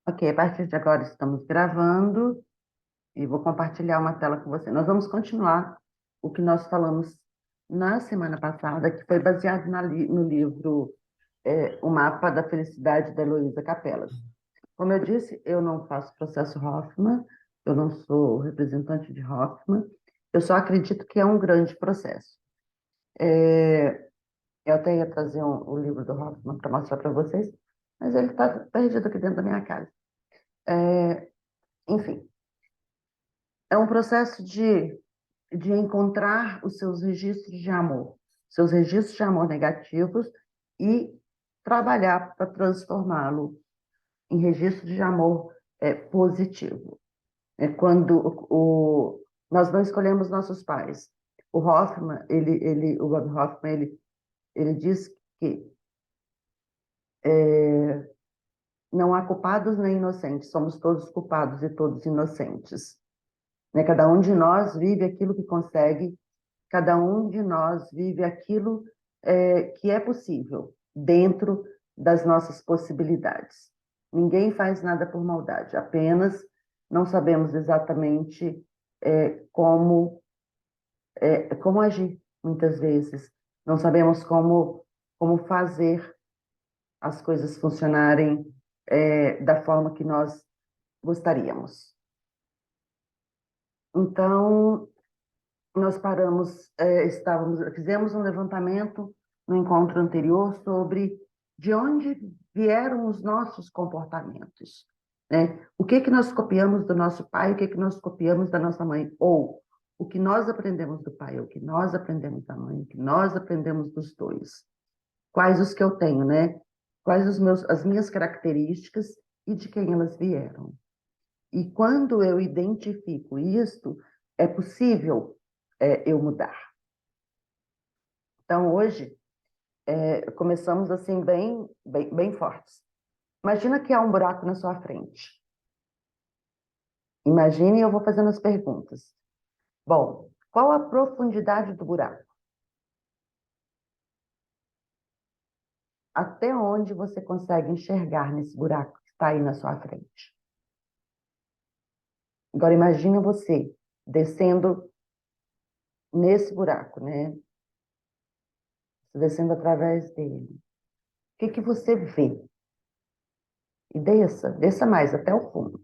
Ok, a partir de agora estamos gravando e vou compartilhar uma tela com você. Nós vamos continuar o que nós falamos na semana passada, que foi baseado no livro O Mapa da Felicidade, da Heloísa Capelas. Como eu disse, eu não faço processo Hoffman, eu não sou representante de Hoffman, eu só acredito que é um grande processo. Eu até ia trazer o livro do Hoffman para mostrar para vocês, mas ele está perdido aqui dentro da minha casa. Enfim, é um processo de encontrar os seus registros de amor, seus registros de amor negativos e trabalhar para transformá-lo em registro de amor positivo. É quando nós não escolhemos nossos pais. O Hoffman, o Bob Hoffman, ele diz que não há culpados nem inocentes, somos todos culpados e todos inocentes. Né? Cada um de nós vive aquilo que consegue. Cada um de nós vive aquilo que é possível, dentro das nossas possibilidades. Ninguém faz nada por maldade, apenas não sabemos exatamente como agir, muitas vezes. Não sabemos como fazer as coisas funcionarem da forma que nós gostaríamos. Então, nós paramos, fizemos um levantamento no encontro anterior sobre de onde vieram os nossos comportamentos, né? O que que nós copiamos do nosso pai, o que que nós copiamos da nossa mãe, ou o que nós aprendemos do pai, o que nós aprendemos da mãe, o que nós aprendemos dos dois. Quais os que eu tenho, né? Quais as minhas características e de quem elas vieram. E quando eu identifico isto, é possível eu mudar. Então, hoje, começamos assim, bem fortes. Imagina que há um buraco na sua frente. Imagine, e eu vou fazendo as perguntas. Bom, qual a profundidade do buraco? Até onde você consegue enxergar nesse buraco que está aí na sua frente? Agora, imagine você descendo nesse buraco, né? Descendo através dele. O que que você vê? E desça mais até o fundo. O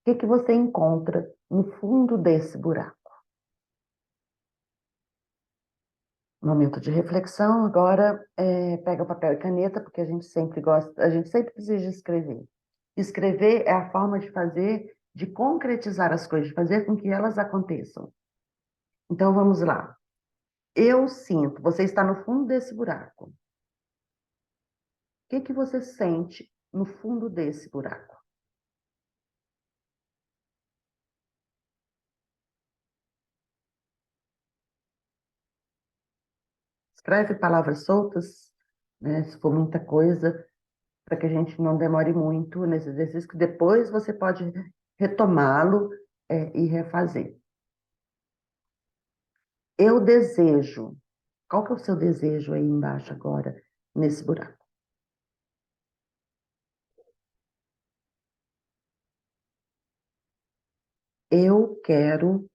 que que você encontra no fundo desse buraco? Momento de reflexão. Agora, pega papel e caneta, porque a gente sempre gosta, a gente sempre precisa escrever. Escrever é a forma de fazer, de concretizar as coisas, de fazer com que elas aconteçam. Então, vamos lá. Eu sinto, você está no fundo desse buraco. O que que você sente no fundo desse buraco? Escreve palavras soltas, né, se for muita coisa, para que a gente não demore muito nesse exercício, que depois você pode retomá-lo, e refazer. Eu desejo. Qual que é o seu desejo aí embaixo agora, nesse buraco? Eu quero. O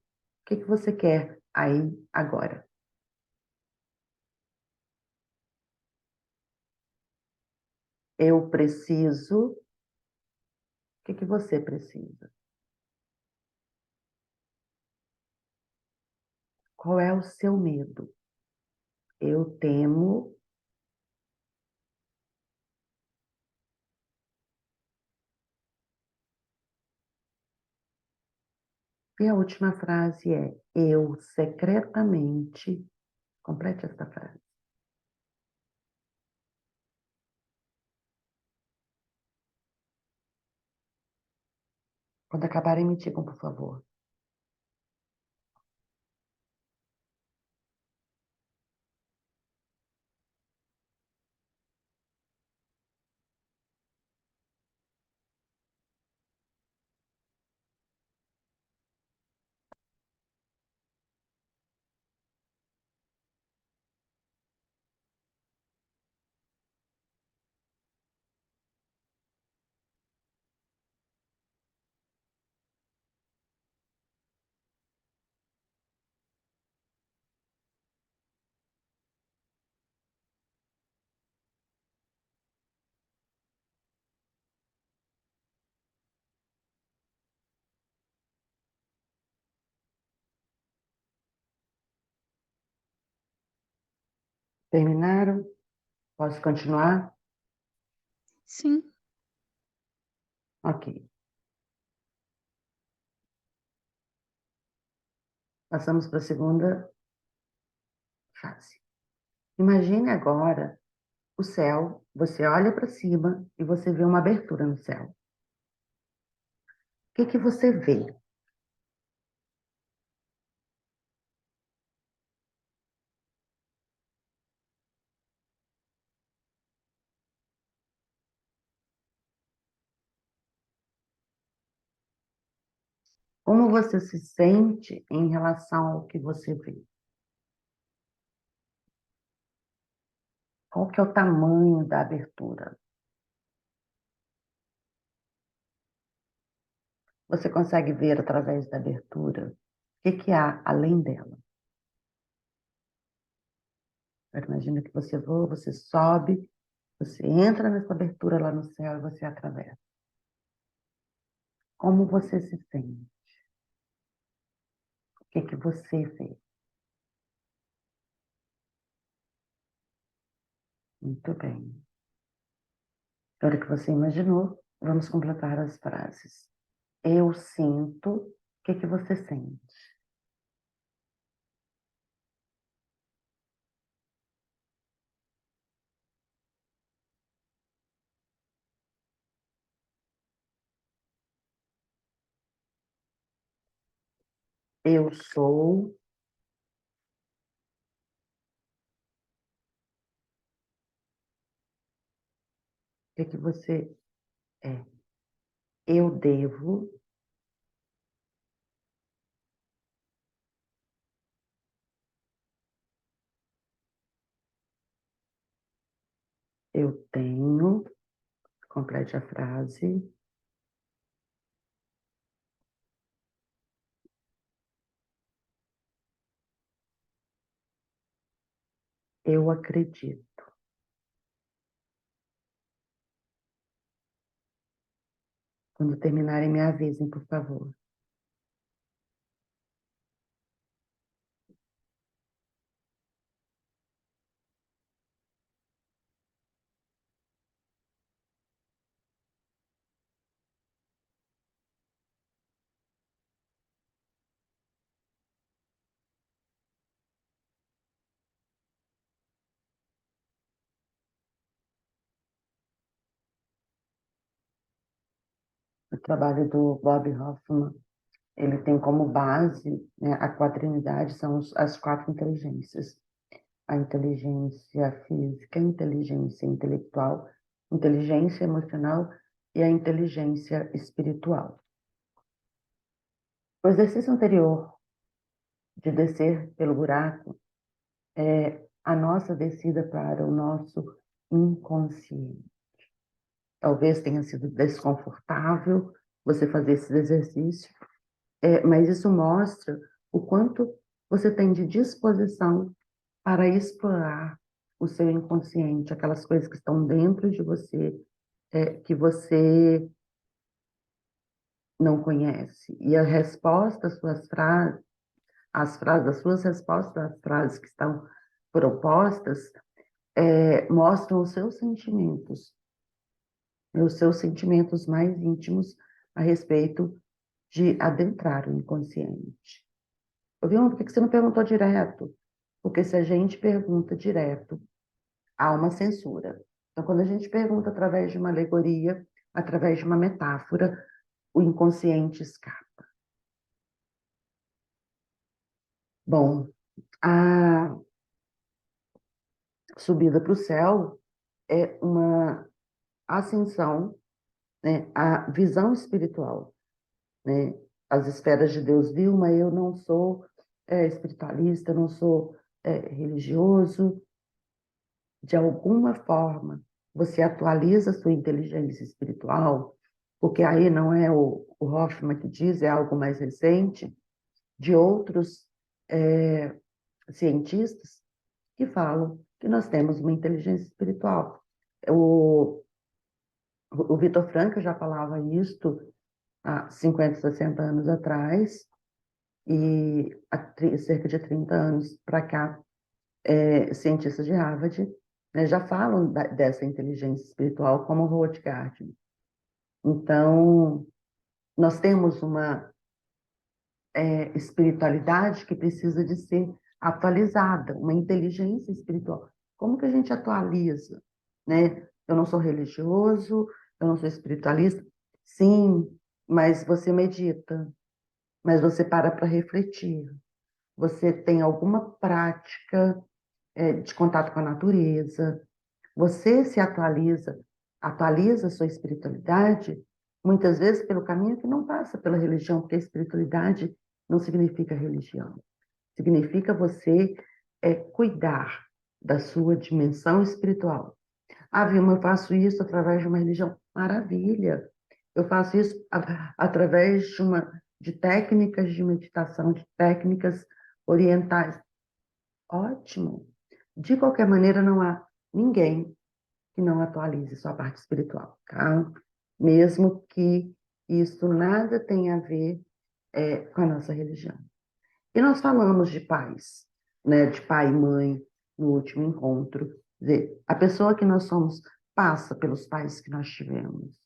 que que você quer aí agora? Eu preciso. O que que você precisa? Qual é o seu medo? Eu temo. E a última frase é: eu secretamente. Complete esta frase. Quando acabarem, me digam, por favor. Terminaram? Posso continuar? Sim. Ok. Passamos para a segunda fase. Imagine agora o céu, você olha para cima e você vê uma abertura no céu. O que que você vê? Como você se sente em relação ao que você vê? Qual que é o tamanho da abertura? Você consegue ver através da abertura? O que que há além dela? Agora, imagina que você voa, você sobe, você entra nessa abertura lá no céu e você atravessa. Como você se sente? O que que você vê? Muito bem. Agora que você imaginou, vamos completar as frases. Eu sinto. O que que você sente? Eu sou. O que que você é? Eu devo. Eu tenho. Complete a frase. Eu acredito. Quando terminarem, me avisem, por favor. O trabalho do Bob Hoffman, ele tem como base, né, a quaternidade, são as quatro inteligências. A inteligência física, a inteligência intelectual, inteligência emocional e a inteligência espiritual. O exercício anterior de descer pelo buraco é a nossa descida para o nosso inconsciente. Talvez tenha sido desconfortável você fazer esse exercício, mas isso mostra o quanto você tem de disposição para explorar o seu inconsciente, aquelas coisas que estão dentro de você, que você não conhece. E a resposta às suas frases, as suas respostas às frases que estão propostas, mostram os seus sentimentos mais íntimos a respeito de adentrar o inconsciente. Eu vi por que você não perguntou direto? Porque se a gente pergunta direto, há uma censura. Então, quando a gente pergunta através de uma alegoria, através de uma metáfora, o inconsciente escapa. Bom, a subida para o céu é uma ascensão, né, à visão espiritual, né? As esferas de Deus, Vilma, eu não sou espiritualista, não sou religioso. De alguma forma, você atualiza a sua inteligência espiritual, porque aí não é o Hoffman que diz, é algo mais recente, de outros cientistas que falam que nós temos uma inteligência espiritual. O, o Vitor Frankl já falava isto há 50, 60 anos atrás, e há cerca de 30 anos para cá, cientistas de Harvard, né, já falam dessa inteligência espiritual como Howard Gardner. Então, nós temos uma espiritualidade que precisa de ser atualizada, uma inteligência espiritual. Como que a gente atualiza, né? Eu não sou religioso, eu não sou espiritualista. Sim, mas você medita, mas você para refletir. Você tem alguma prática de contato com a natureza. Você se atualiza a sua espiritualidade, muitas vezes pelo caminho que não passa pela religião, porque a espiritualidade não significa religião. Significa você cuidar da sua dimensão espiritual. Ah, Vilma, eu faço isso através de uma religião. Maravilha! Eu faço isso através de técnicas de meditação, de técnicas orientais. Ótimo! De qualquer maneira, não há ninguém que não atualize sua parte espiritual, tá? Mesmo que isso nada tenha a ver com a nossa religião. E nós falamos de pais, né? De pai e mãe no último encontro. Quer dizer, a pessoa que nós somos passa pelos pais que nós tivemos.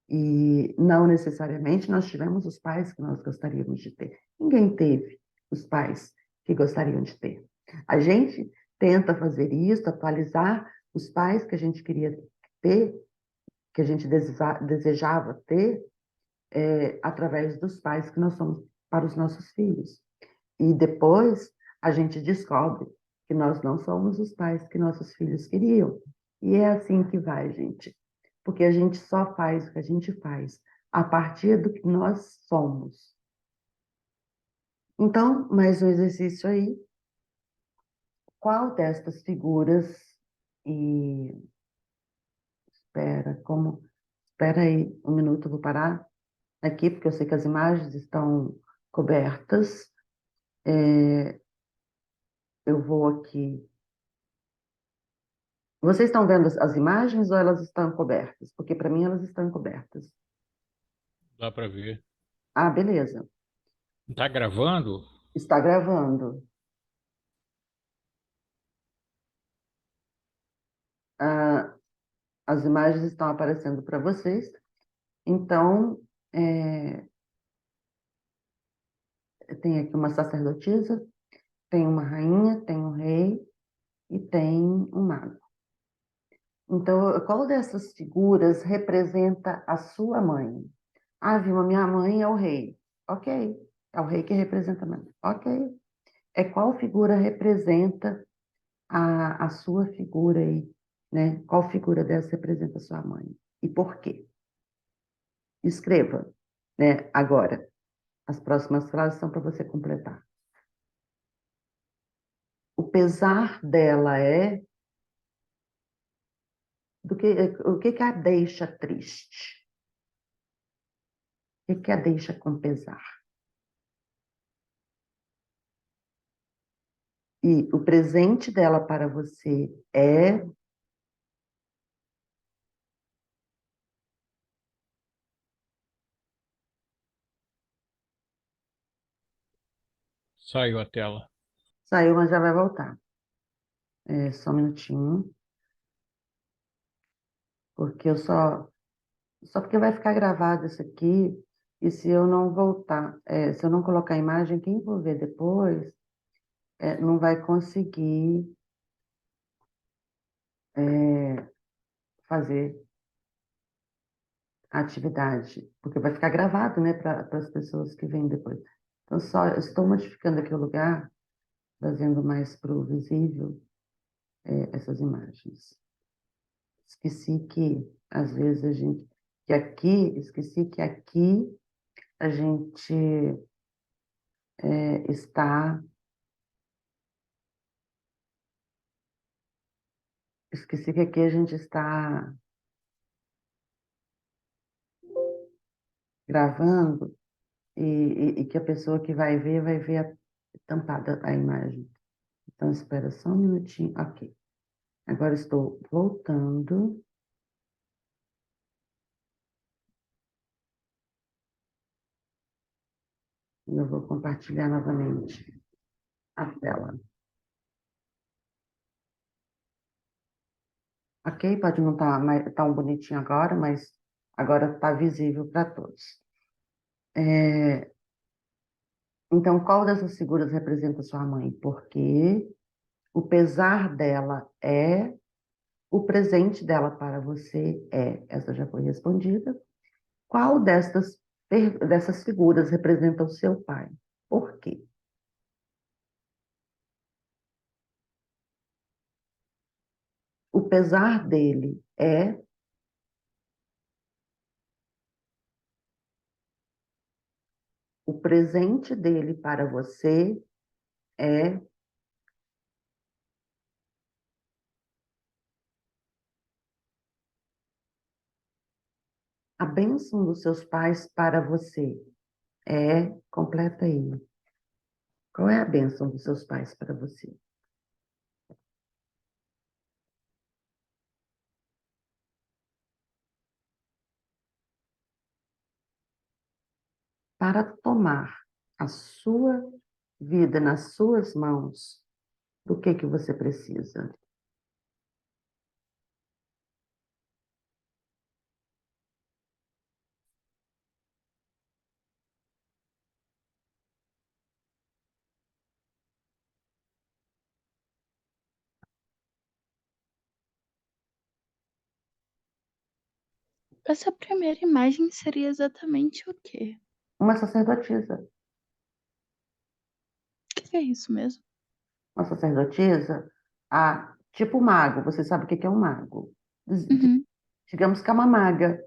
E não necessariamente nós tivemos os pais que nós gostaríamos de ter. Ninguém teve os pais que gostariam de ter. A gente tenta fazer isso, atualizar os pais que a gente queria ter, que a gente desejava ter, através dos pais que nós somos para os nossos filhos. E depois a gente descobre que nós não somos os pais que nossos filhos queriam. E é assim que vai, gente. Porque a gente só faz o que a gente faz a partir do que nós somos. Então, mais um exercício aí. Qual destas figuras e espera aí um minuto, eu vou parar aqui porque eu sei que as imagens estão cobertas. Eu vou aqui. Vocês estão vendo as imagens ou elas estão cobertas? Porque para mim elas estão encobertas. Dá para ver. Ah, beleza. Está gravando? Está gravando. Ah, as imagens estão aparecendo para vocês. Então, tem aqui uma sacerdotisa, tem uma rainha, tem um rei e tem um mago. Então, qual dessas figuras representa a sua mãe? Ah, Vilma, minha mãe é o rei. Ok. É o rei que representa a mãe. Ok. Qual figura representa a sua figura aí, né? Qual figura dessa representa a sua mãe? E por quê? Escreva, né? Agora, as próximas frases são para você completar. O pesar dela o que a deixa triste? O que a deixa com pesar? E o presente dela para você é Saiu a tela. saiu, mas já vai voltar. Só um minutinho, porque só porque vai ficar gravado isso aqui, e se eu não voltar, se eu não colocar a imagem, quem for ver depois, não vai conseguir fazer a atividade, porque vai ficar gravado, né, para as pessoas que vêm depois. Então, só eu estou modificando aqui o lugar, trazendo mais para o visível essas imagens. Esqueci que, às vezes, esqueci que aqui a gente está. Esqueci que aqui a gente está gravando e que a pessoa que vai ver tampada a imagem. Então, espera só um minutinho. Ok. Agora estou voltando. Eu vou compartilhar novamente a tela. Ok? Pode não estar tão bonitinho agora, mas agora está visível para todos. Então, qual dessas figuras representa sua mãe? Porque o pesar dela é, o presente dela para você é. Essa já foi respondida. Qual dessas figuras representa o seu pai? Por quê? O pesar dele é, o presente dele para você é, a bênção dos seus pais para você é, completa aí. Qual é a bênção dos seus pais para você? Para tomar a sua vida nas suas mãos, do que você precisa? Essa primeira imagem seria exatamente o quê? Uma sacerdotisa. O que é isso mesmo? Uma sacerdotisa, tipo mago, você sabe o que é um mago? Uhum. Digamos que é uma maga.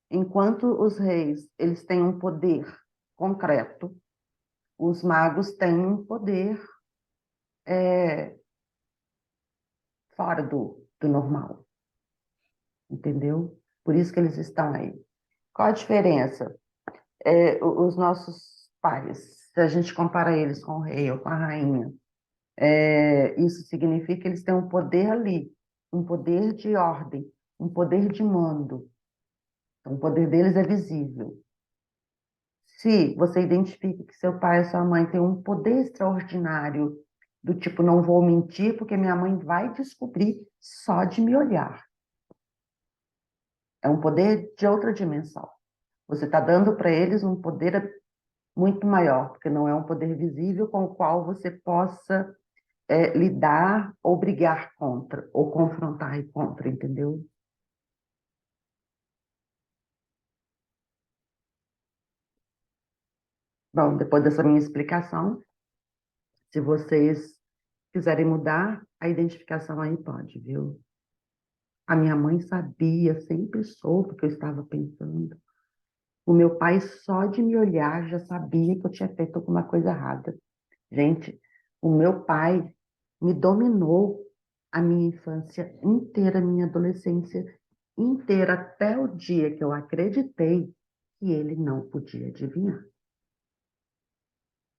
Enquanto os reis eles têm um poder concreto, os magos têm um poder é, fora do normal, entendeu? Por isso que eles estão aí. Qual a diferença? Os nossos pais, se a gente compara eles com o rei ou com a rainha, isso significa que eles têm um poder ali, um poder de ordem, um poder de mando. Então, o poder deles é visível. Se você identifica que seu pai ou sua mãe tem um poder extraordinário, do tipo, não vou mentir, porque minha mãe vai descobrir só de me olhar. É um poder de outra dimensão. Você está dando para eles um poder muito maior, porque não é um poder visível com o qual você possa lidar ou brigar contra, ou confrontar e contra, entendeu? Bom, depois dessa minha explicação, se vocês quiserem mudar, a identificação aí pode, viu? A minha mãe sabia, sempre soube o que eu estava pensando. O meu pai, só de me olhar, já sabia que eu tinha feito alguma coisa errada. Gente, o meu pai me dominou a minha infância inteira, a minha adolescência inteira, até o dia que eu acreditei que ele não podia adivinhar.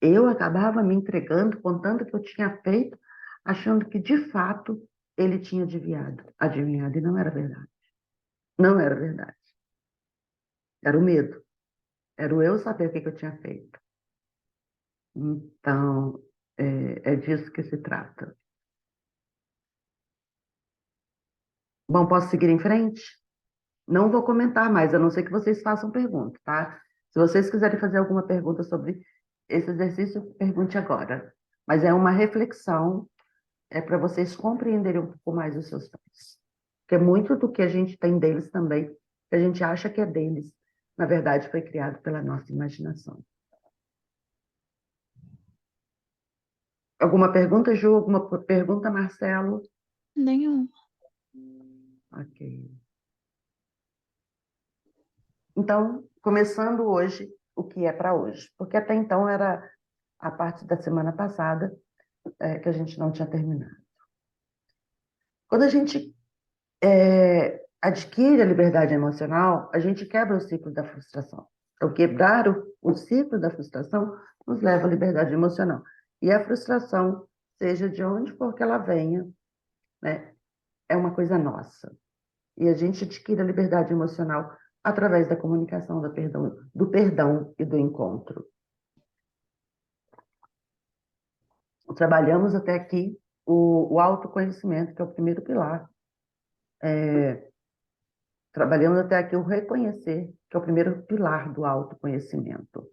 Eu acabava me entregando, contando o que eu tinha feito, achando que, de fato, ele tinha adivinhado, e não era verdade. Não era verdade. Era o medo. Era o eu saber o que eu tinha feito. Então, é disso que se trata. Bom, posso seguir em frente? Não vou comentar mais, a não ser que vocês façam pergunta, tá? Se vocês quiserem fazer alguma pergunta sobre esse exercício, pergunte agora. Mas é uma reflexão, para vocês compreenderem um pouco mais os seus pais. Porque muito do que a gente tem deles também, que a gente acha que é deles, na verdade foi criado pela nossa imaginação. Alguma pergunta, Ju? Alguma pergunta, Marcelo? Nenhum. Ok. Então, começando hoje, o que é para hoje? Porque até então era a parte da semana passada que a gente não tinha terminado. Quando a gente adquire a liberdade emocional, a gente quebra o ciclo da frustração. Então, quebrar o ciclo da frustração nos leva à liberdade emocional. E a frustração, seja de onde for que ela venha, né, é uma coisa nossa. E a gente adquire a liberdade emocional através da comunicação, do perdão e do encontro. Trabalhamos até aqui o autoconhecimento, que é o primeiro pilar. Trabalhamos até aqui o reconhecer, que é o primeiro pilar do autoconhecimento.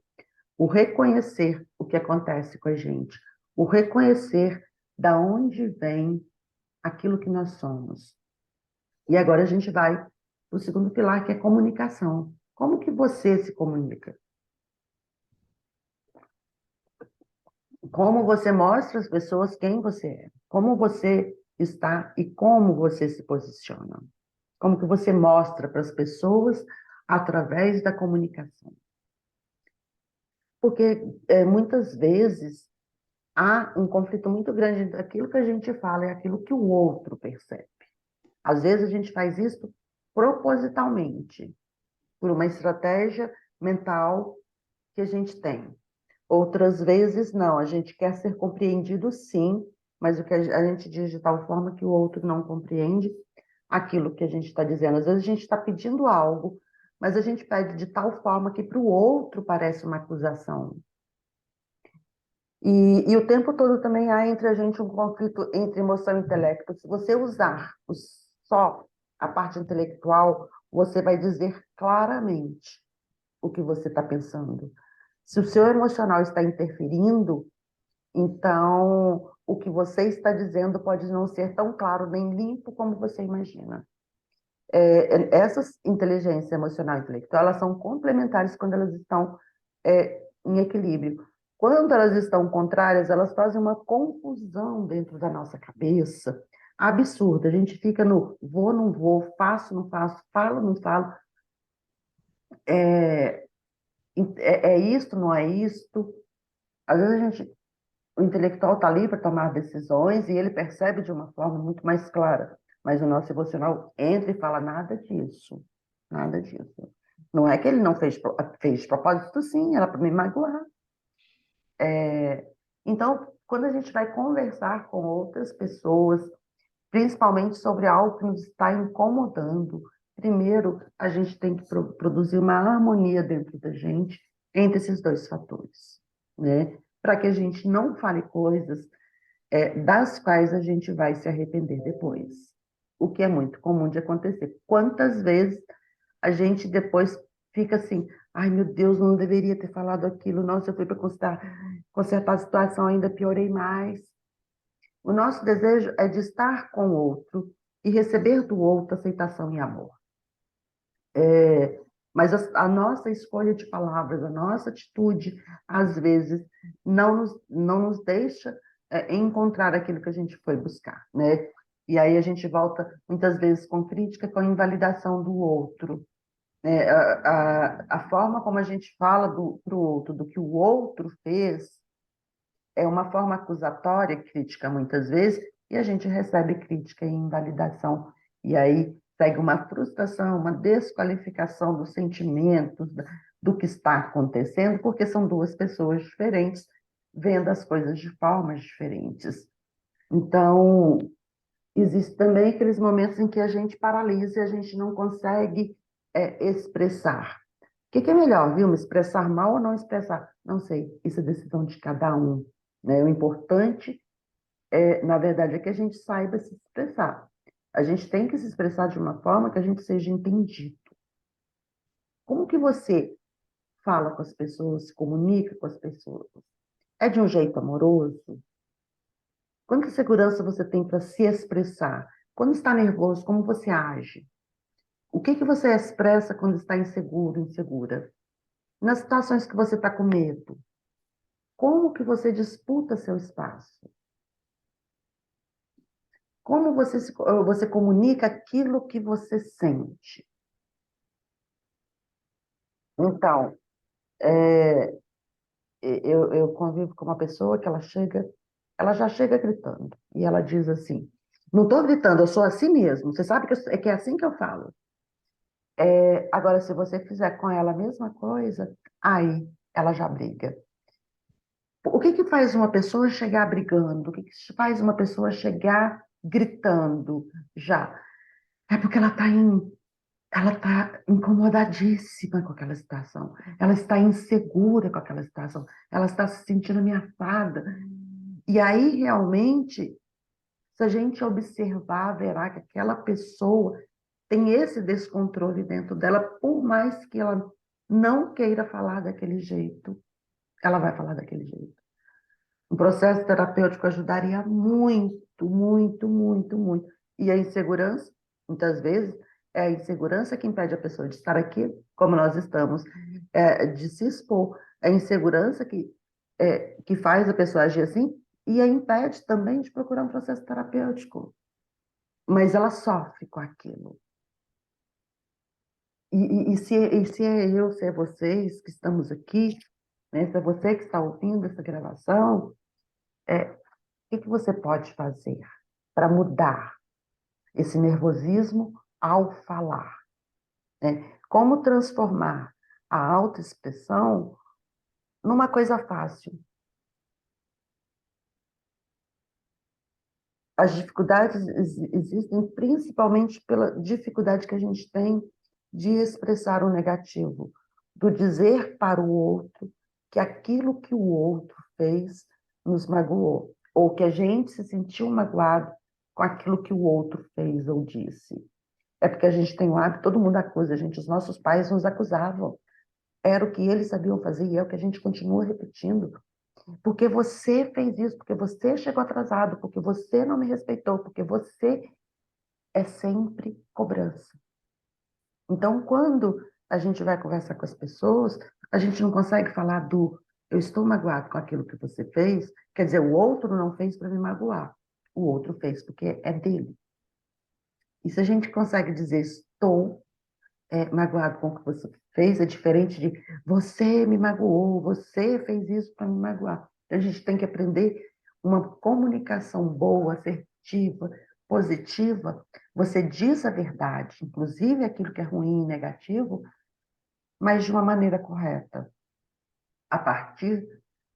O reconhecer o que acontece com a gente, o reconhecer da onde vem aquilo que nós somos. E agora a gente vai para o segundo pilar, que é comunicação. Como que você se comunica? Como você mostra às pessoas quem você é? Como você está e como você se posiciona? Como que você mostra para as pessoas através da comunicação? Porque muitas vezes há um conflito muito grande entre aquilo que a gente fala e aquilo que o outro percebe. Às vezes a gente faz isso propositalmente, por uma estratégia mental que a gente tem. Outras vezes não, a gente quer ser compreendido sim, mas o que a gente diz de tal forma que o outro não compreende aquilo que a gente está dizendo. Às vezes a gente está pedindo algo, mas a gente pede de tal forma que para o outro parece uma acusação. E o tempo todo também há entre a gente um conflito entre emoção e intelecto. Se você usar só a parte intelectual, você vai dizer claramente o que você está pensando. Se o seu emocional está interferindo, então o que você está dizendo pode não ser tão claro nem limpo como você imagina. Essas inteligência emocional e intelectual, elas são complementares quando elas estão em equilíbrio. Quando elas estão contrárias, elas fazem uma confusão dentro da nossa cabeça absurda. A gente fica no vou, não vou, faço, não faço, falo, não falo. É isto, não é isto. Às vezes o intelectual está ali para tomar decisões e ele percebe de uma forma muito mais clara. Mas o nosso emocional entra e fala nada disso, nada disso. Não é que ele não fez propósito, sim, era para me magoar. Então, quando a gente vai conversar com outras pessoas, principalmente sobre algo que nos está incomodando, primeiro a gente tem que produzir uma harmonia dentro da gente entre esses dois fatores, né? Para que a gente não fale coisas das quais a gente vai se arrepender depois. O que é muito comum de acontecer. Quantas vezes a gente depois fica assim, ai meu Deus, não deveria ter falado aquilo, nossa, eu fui para consertar a situação, ainda piorei mais. O nosso desejo é de estar com o outro e receber do outro aceitação e amor. Mas a nossa escolha de palavras, a nossa atitude, às vezes, não nos deixa encontrar aquilo que a gente foi buscar, né? E aí a gente volta, muitas vezes, com crítica, com invalidação do outro. A forma como a gente fala para o outro, do que o outro fez, é uma forma acusatória, crítica muitas vezes, e a gente recebe crítica e invalidação. E aí segue uma frustração, uma desqualificação dos sentimentos, do que está acontecendo, porque são duas pessoas diferentes, vendo as coisas de formas diferentes. Então, existe também aqueles momentos em que a gente paralisa e a gente não consegue expressar. O que é melhor, viu? Me expressar mal ou não expressar? Não sei, isso é decisão de cada um, né? O importante, na verdade, é que a gente saiba se expressar. A gente tem que se expressar de uma forma que a gente seja entendido. Como que você fala com as pessoas, se comunica com as pessoas? É de um jeito amoroso? Quanta segurança você tem para se expressar? Quando está nervoso, como você age? O que você expressa quando está inseguro, insegura? Nas situações que você está com medo, como que você disputa seu espaço? Como você comunica aquilo que você sente? Então, eu convivo com uma pessoa que ela já chega gritando. E ela diz assim, não estou gritando, eu sou assim mesmo. Você sabe que é assim que eu falo. Agora, se você fizer com ela a mesma coisa, aí ela já briga. O que faz uma pessoa chegar brigando? O que faz uma pessoa chegar gritando já? É porque ela está incomodadíssima com aquela situação. Ela está insegura com aquela situação. Ela está se sentindo ameaçada. E aí, realmente, Se a gente observar, verá que aquela pessoa tem esse descontrole dentro dela, por mais que ela não queira falar daquele jeito, ela vai falar daquele jeito. Um processo terapêutico ajudaria muito, muito, muito, muito. E a insegurança, muitas vezes, é a insegurança que impede a pessoa de estar aqui, como nós estamos, de se expor. É a insegurança que faz a pessoa agir assim e a impede também de procurar um processo terapêutico. Mas ela sofre com aquilo. Se é eu, se é vocês que estamos aqui, né, se é você que está ouvindo essa gravação, o que você pode fazer para mudar esse nervosismo ao falar, né? Como transformar a autoexpressão numa coisa fácil? As dificuldades existem principalmente pela dificuldade que a gente tem de expressar o negativo, do dizer para o outro que aquilo que o outro fez nos magoou, ou que a gente se sentiu magoado com aquilo que o outro fez ou disse. É porque a gente tem um hábito, todo mundo acusa a gente, os nossos pais nos acusavam. Era o que eles sabiam fazer e é o que a gente continua repetindo. Porque você fez isso, porque você chegou atrasado, porque você não me respeitou, porque você é sempre cobrança. Então, quando a gente vai conversar com as pessoas, a gente não consegue falar do eu estou magoado com aquilo que você fez, quer dizer, o outro não fez para me magoar, o outro fez porque é dele. E se a gente consegue dizer estou magoado com o que você fez, é diferente de você me magoou, você fez isso para me magoar. Então, a gente tem que aprender uma comunicação boa, assertiva, positiva. Você diz a verdade, inclusive aquilo que é ruim e negativo, mas de uma maneira correta, a partir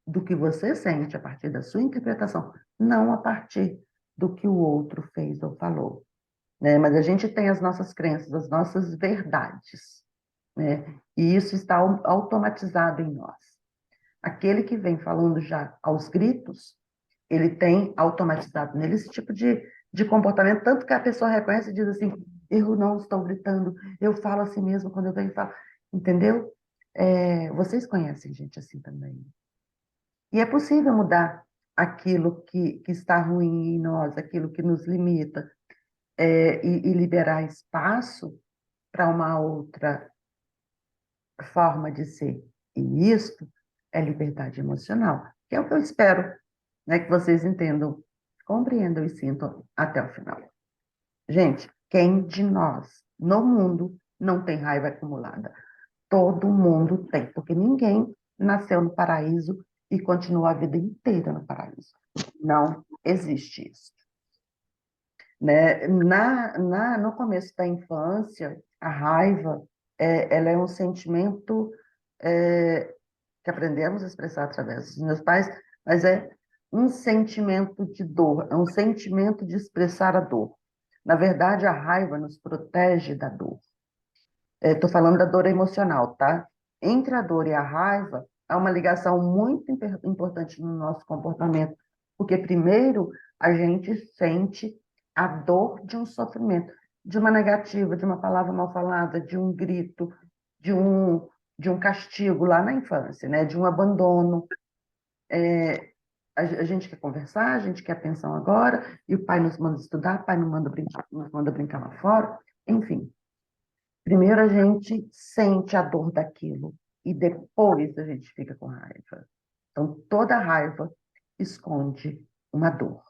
do que você sente, a partir da sua interpretação, não a partir do que o outro fez ou falou, né? Mas a gente tem as nossas crenças, as nossas verdades, né? E isso está automatizado em nós. Aquele que vem falando já aos gritos, ele tem automatizado nele esse tipo de comportamento, tanto que a pessoa reconhece e diz assim, eu não estou gritando, eu falo assim mesmo quando eu venho e falo, entendeu? Vocês conhecem gente assim também. E é possível mudar aquilo que está ruim em nós, aquilo que nos limita, e liberar espaço para uma outra forma de ser. E isto é liberdade emocional, que é o que eu espero, né, que vocês entendam, compreendam e sintam até o final. Gente, quem de nós no mundo não tem raiva acumulada? Todo mundo tem, porque ninguém nasceu no paraíso e continua a vida inteira no paraíso. Não existe isso. Né? No começo da infância, a raiva, ela é um sentimento que aprendemos a expressar através dos meus pais, mas é um sentimento de dor, é um sentimento de expressar a dor. Na verdade, a raiva nos protege da dor. Estou falando da dor emocional, tá? Entre a dor e a raiva, há uma ligação muito importante no nosso comportamento, porque primeiro a gente sente a dor de um sofrimento, de uma negativa, de uma palavra mal falada, de um grito, de um castigo lá na infância, né? De um abandono. A gente quer conversar, a gente quer atenção agora, e o pai nos manda estudar, o pai nos manda brincar lá fora, enfim. Primeiro a gente sente a dor daquilo e depois a gente fica com raiva. Então, toda raiva esconde uma dor.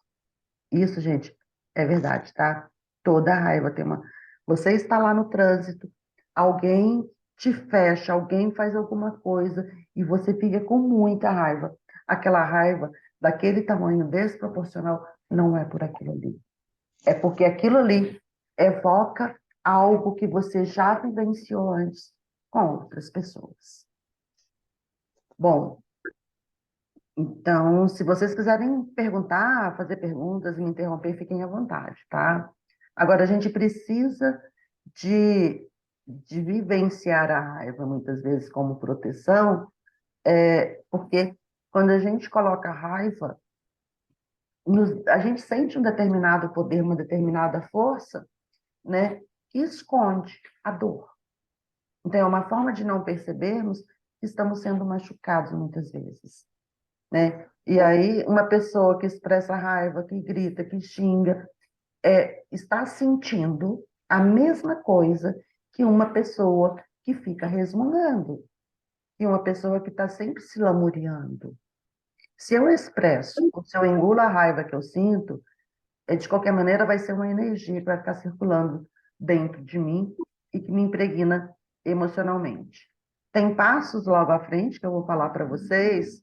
Isso, gente, é verdade, tá? Toda raiva tem uma. Você está lá no trânsito, alguém te fecha, alguém faz alguma coisa e você fica com muita raiva. Aquela raiva daquele tamanho desproporcional não é por aquilo ali. É porque aquilo ali evoca algo que você já vivenciou antes com outras pessoas. Bom, então, se vocês quiserem perguntar, fazer perguntas e me interromper, fiquem à vontade, tá? Agora, a gente precisa de vivenciar a raiva, muitas vezes, como proteção, porque quando a gente coloca a raiva a gente sente um determinado poder, uma determinada força, né, que esconde a dor. Então, é uma forma de não percebermos que estamos sendo machucados muitas vezes, né? E aí, uma pessoa que expressa raiva, que grita, que xinga, está sentindo a mesma coisa que uma pessoa que fica resmungando, que uma pessoa que está sempre se lamuriando. Se eu expresso, ou se eu engulo a raiva que eu sinto, de qualquer maneira vai ser uma energia que vai ficar circulando dentro de mim e que me impregna emocionalmente. Tem passos logo à frente que eu vou falar para vocês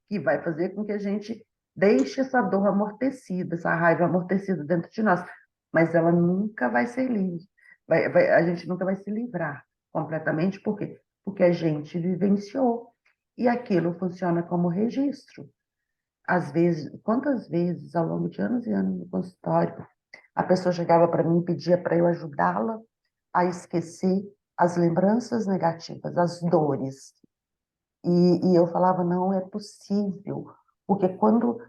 que vai fazer com que a gente deixe essa dor amortecida, essa raiva amortecida dentro de nós, mas ela nunca vai ser livre. A gente nunca vai se livrar completamente, por quê? Porque a gente vivenciou e aquilo funciona como registro. Às vezes, quantas vezes ao longo de anos e anos no consultório, a pessoa chegava para mim e pedia para eu ajudá-la a esquecer as lembranças negativas, as dores. E eu falava, não é possível, porque quando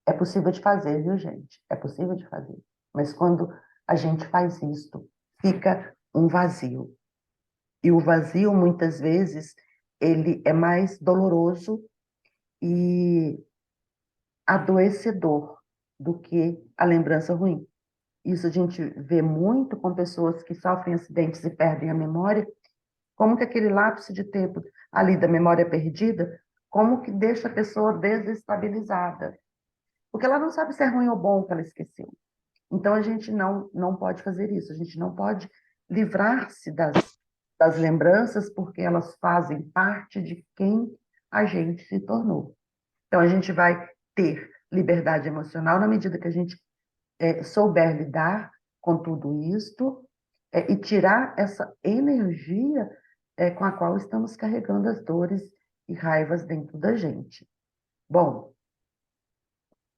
é possível de fazer, viu, gente? É possível de fazer. Mas quando a gente faz isto, fica um vazio. E o vazio, muitas vezes, ele é mais doloroso e adoecedor do que a lembrança ruim. Isso a gente vê muito com pessoas que sofrem acidentes e perdem a memória, como que aquele lapso de tempo ali da memória perdida, como que deixa a pessoa desestabilizada. Porque ela não sabe se é ruim ou bom que ela esqueceu. Então, a gente não pode fazer isso, a gente não pode livrar-se das lembranças, porque elas fazem parte de quem a gente se tornou. Então, a gente vai ter liberdade emocional na medida que a gente souber lidar com tudo isto e tirar essa energia com a qual estamos carregando as dores e raivas dentro da gente. Bom,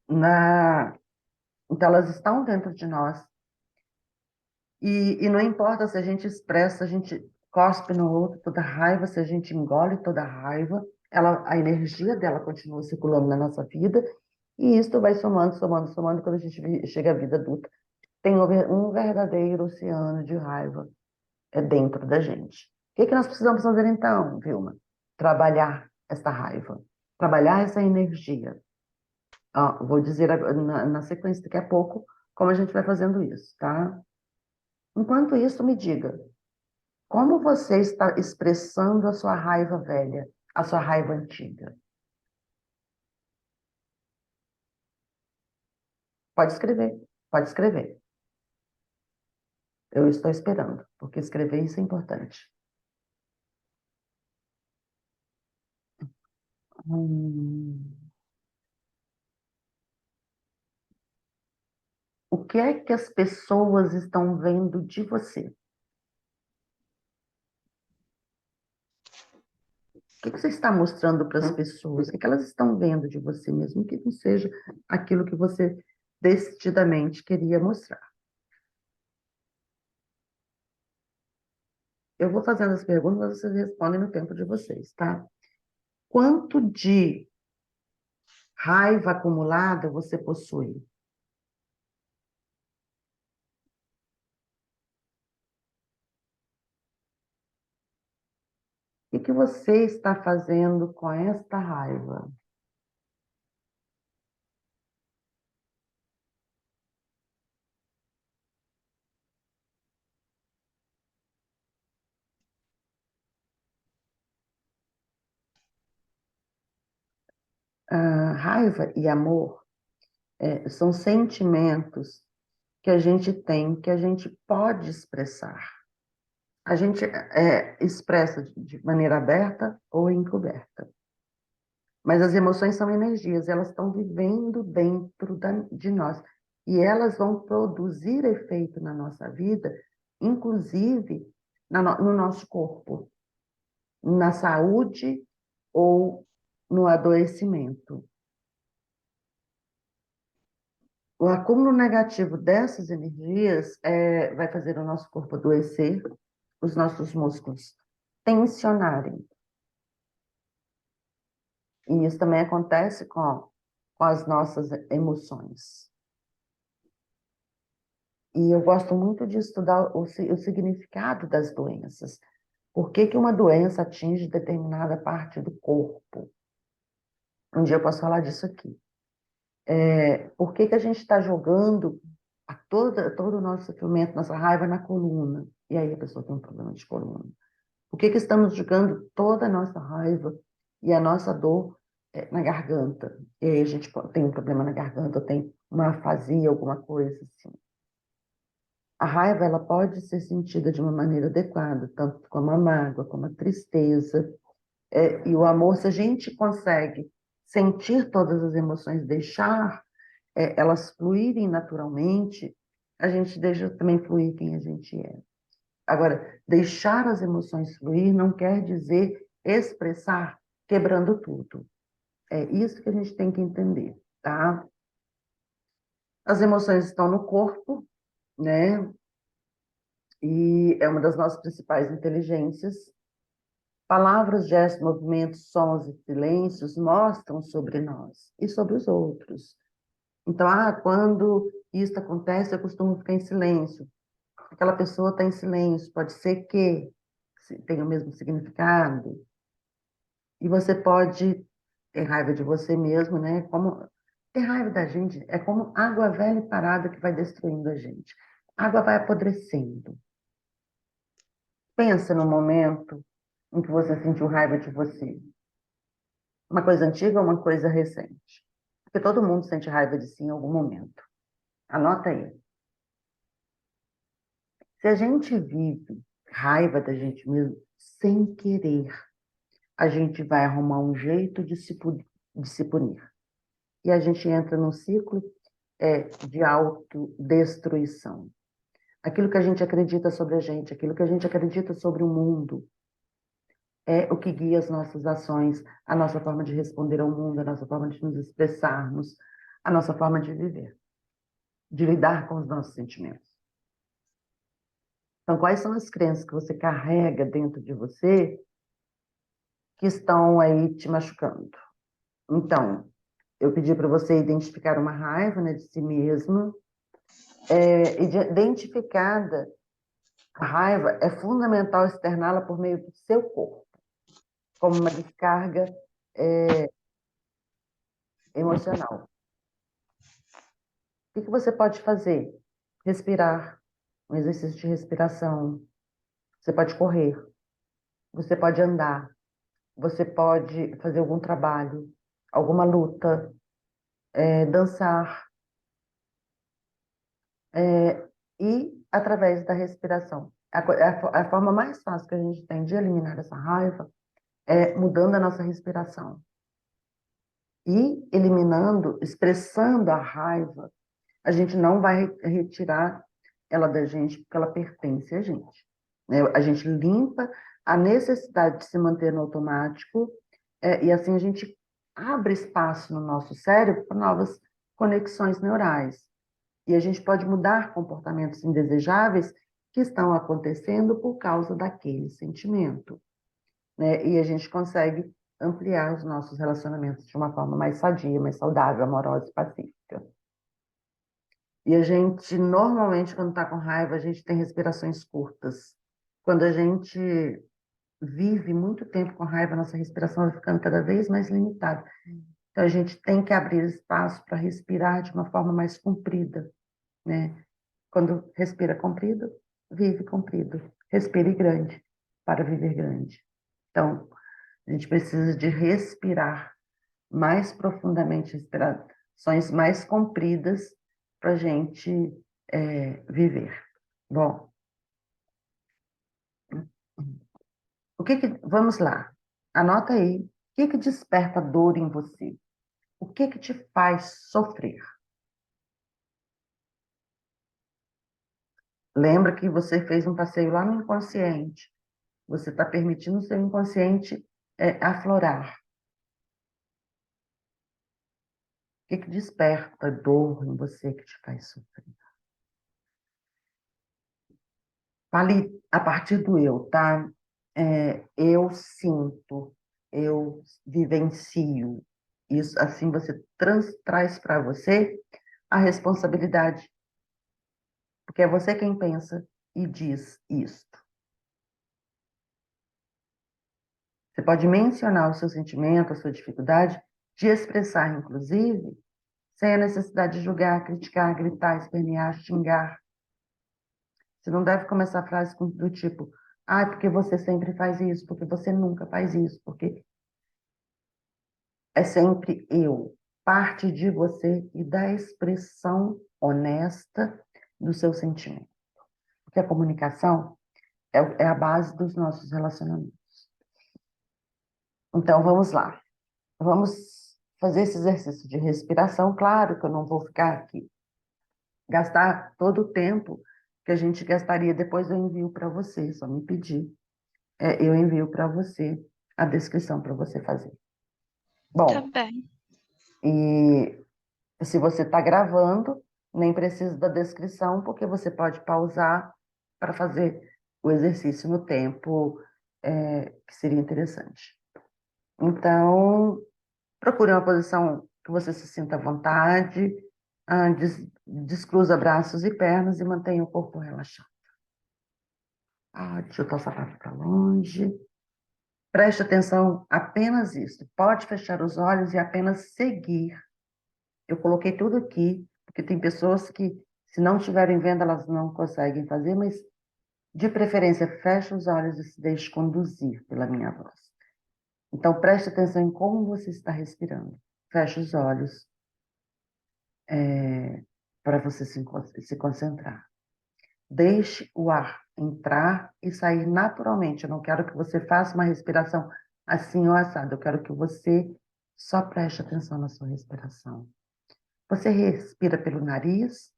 então elas estão dentro de nós e não importa se a gente expressa, a gente cospe no outro toda raiva, se a gente engole toda raiva, a energia dela continua circulando na nossa vida e isso vai somando, somando, somando quando a gente chega à vida adulta. Tem um verdadeiro oceano de raiva dentro da gente. O que nós precisamos fazer então, Vilma? Trabalhar essa raiva, trabalhar essa energia. Vou dizer na sequência daqui a pouco como a gente vai fazendo isso, tá? Enquanto isso, me diga, como você está expressando a sua raiva velha, a sua raiva antiga? Pode escrever, pode escrever. Eu estou esperando, porque escrever isso é importante. O que é que as pessoas estão vendo de você? O que você está mostrando para as pessoas? O que elas estão vendo de você, mesmo que não seja aquilo que você decididamente queria mostrar? Eu vou fazendo as perguntas, vocês respondem no tempo de vocês, tá? Quanto de raiva acumulada você possui? O que você está fazendo com esta raiva? Raiva e amor são sentimentos que a gente tem, que a gente pode expressar. A gente expressa de maneira aberta ou encoberta. Mas as emoções são energias, elas estão vivendo dentro de nós. E elas vão produzir efeito na nossa vida, inclusive no nosso corpo, na saúde ou no adoecimento. O acúmulo negativo dessas energias vai fazer o nosso corpo adoecer, os nossos músculos tensionarem. E isso também acontece com com as nossas emoções. E eu gosto muito de estudar o significado das doenças. Por que que uma doença atinge determinada parte do corpo? Um dia eu posso falar disso aqui. Por que que a gente está jogando todo o nosso sofrimento, nossa raiva na coluna? E aí a pessoa tem um problema de coluna. Por que que estamos jogando toda a nossa raiva e a nossa dor na garganta? E aí a gente tem um problema na garganta, tem uma afasia, alguma coisa assim. A raiva ela pode ser sentida de uma maneira adequada, tanto como a mágoa, como a tristeza. E o amor, se a gente consegue sentir todas as emoções, deixar elas fluírem naturalmente, a gente deixa também fluir quem a gente é. Agora, deixar as emoções fluir não quer dizer expressar quebrando tudo. É isso que a gente tem que entender, tá? As emoções estão no corpo, né? E é uma das nossas principais inteligências. Palavras, gestos, movimentos, sons e silêncios mostram sobre nós e sobre os outros. Então, quando isso acontece, eu costumo ficar em silêncio. Aquela pessoa está em silêncio, pode ser que tenha o mesmo significado. E você pode ter raiva de você mesmo, né? Como ter raiva da gente é como água velha e parada que vai destruindo a gente. A água vai apodrecendo. Pensa no momento em que você sentiu raiva de você. Uma coisa antiga ou uma coisa recente? Porque todo mundo sente raiva de si em algum momento. Anota aí. Se a gente vive raiva da gente mesmo sem querer, a gente vai arrumar um jeito de se punir. E a gente entra num ciclo de autodestruição. Aquilo que a gente acredita sobre a gente, aquilo que a gente acredita sobre o mundo, é o que guia as nossas ações, a nossa forma de responder ao mundo, a nossa forma de nos expressarmos, a nossa forma de viver, de lidar com os nossos sentimentos. Então, quais são as crenças que você carrega dentro de você que estão aí te machucando? Então, eu pedi para você identificar uma raiva, né, de si mesma, identificada, a raiva é fundamental externá-la por meio do seu corpo, como uma descarga emocional. O que você pode fazer? Respirar, um exercício de respiração. Você pode correr, você pode andar, você pode fazer algum trabalho, alguma luta, dançar, e através da respiração. A forma mais fácil que a gente tem de eliminar essa raiva é mudando a nossa respiração. E eliminando, expressando a raiva, a gente não vai retirar ela da gente, porque ela pertence a gente, né? A gente limpa a necessidade de se manter no automático, e assim a gente abre espaço no nosso cérebro para novas conexões neurais. E a gente pode mudar comportamentos indesejáveis que estão acontecendo por causa daquele sentimento, né? E a gente consegue ampliar os nossos relacionamentos de uma forma mais sadia, mais saudável, amorosa e pacífica. E a gente, normalmente, quando está com raiva, a gente tem respirações curtas. Quando a gente vive muito tempo com raiva, nossa respiração vai ficando cada vez mais limitada. Então, a gente tem que abrir espaço para respirar de uma forma mais comprida, né? Quando respira comprido, vive comprido. Respire grande para viver grande. Então, a gente precisa de respirar mais profundamente, respirações mais compridas para a gente viver. Bom, vamos lá. Anota aí. O que desperta dor em você? O que te faz sofrer? Lembra que você fez um passeio lá no inconsciente. Você está permitindo o seu inconsciente aflorar. O que desperta dor em você que te faz sofrer? Fale a partir do eu, tá? Eu sinto, eu vivencio Isso, assim você traz para você a responsabilidade, porque é você quem pensa e diz isto. Você pode mencionar o seu sentimento, a sua dificuldade de expressar, inclusive, sem a necessidade de julgar, criticar, gritar, espernear, xingar. Você não deve começar a frase do tipo, porque você sempre faz isso, porque você nunca faz isso, porque é sempre eu, parte de você e da expressão honesta do seu sentimento. Porque a comunicação é a base dos nossos relacionamentos. Então, vamos lá. Vamos fazer esse exercício de respiração. Claro que eu não vou ficar aqui, gastar todo o tempo que a gente gastaria, depois eu envio para você, só me pedir. Eu envio para você a descrição para você fazer. Tá Bom, bem. e se você está gravando, nem precisa da descrição, porque você pode pausar para fazer o exercício no tempo que seria interessante. Então, procure uma posição que você se sinta à vontade, descruza braços e pernas e mantenha o corpo relaxado. Deixa eu botar o sapato para longe. Preste atenção apenas isso. Pode fechar os olhos e apenas seguir. Eu coloquei tudo aqui, porque tem pessoas que, se não estiverem vendo, elas não conseguem fazer, mas, de preferência, feche os olhos e se deixe conduzir pela minha voz. Então, preste atenção em como você está respirando. Feche os olhos para você se concentrar. Deixe o ar entrar e sair naturalmente. Eu não quero que você faça uma respiração assim ou assado. Eu quero que você só preste atenção na sua respiração. Você respira pelo nariz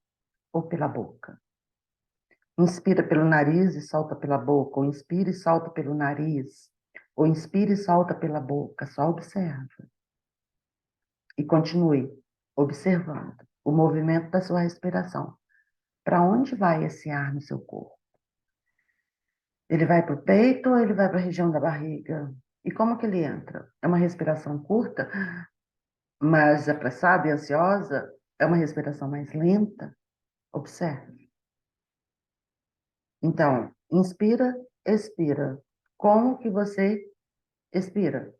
ou pela boca? Inspira pelo nariz e solta pela boca, ou inspira e solta pelo nariz, ou inspira e solta pela boca. Só observa. E continue observando o movimento da sua respiração. Para onde vai esse ar no seu corpo? Ele vai para o peito ou ele vai para a região da barriga? E como que ele entra? É uma respiração curta, mas apressada e ansiosa? É uma respiração mais lenta? Observe. Então, inspira, expira. Como que você expira?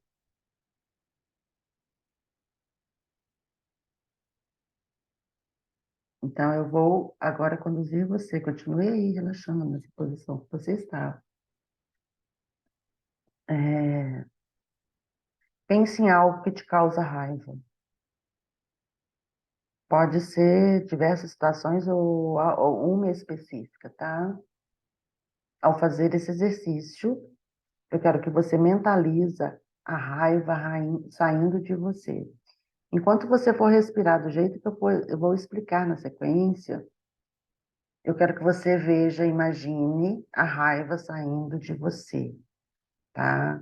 Então, eu vou agora conduzir você. Continue aí, relaxando nessa posição que você está. Pense em algo que te causa raiva. Pode ser diversas situações ou uma específica, tá? Ao fazer esse exercício, eu quero que você mentaliza a raiva saindo de você. Enquanto você for respirar do jeito que eu vou explicar na sequência, eu quero que você veja, imagine a raiva saindo de você, tá?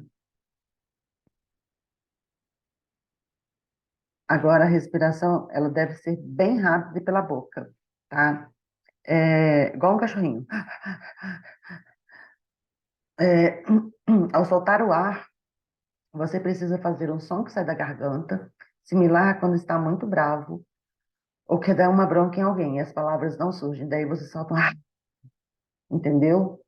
Agora a respiração, ela deve ser bem rápida e pela boca, tá? Igual um cachorrinho. Ao soltar o ar, você precisa fazer um som que sai da garganta, similar a quando está muito bravo, ou quer dar uma bronca em alguém, e as palavras não surgem, daí você solta um ar, entendeu?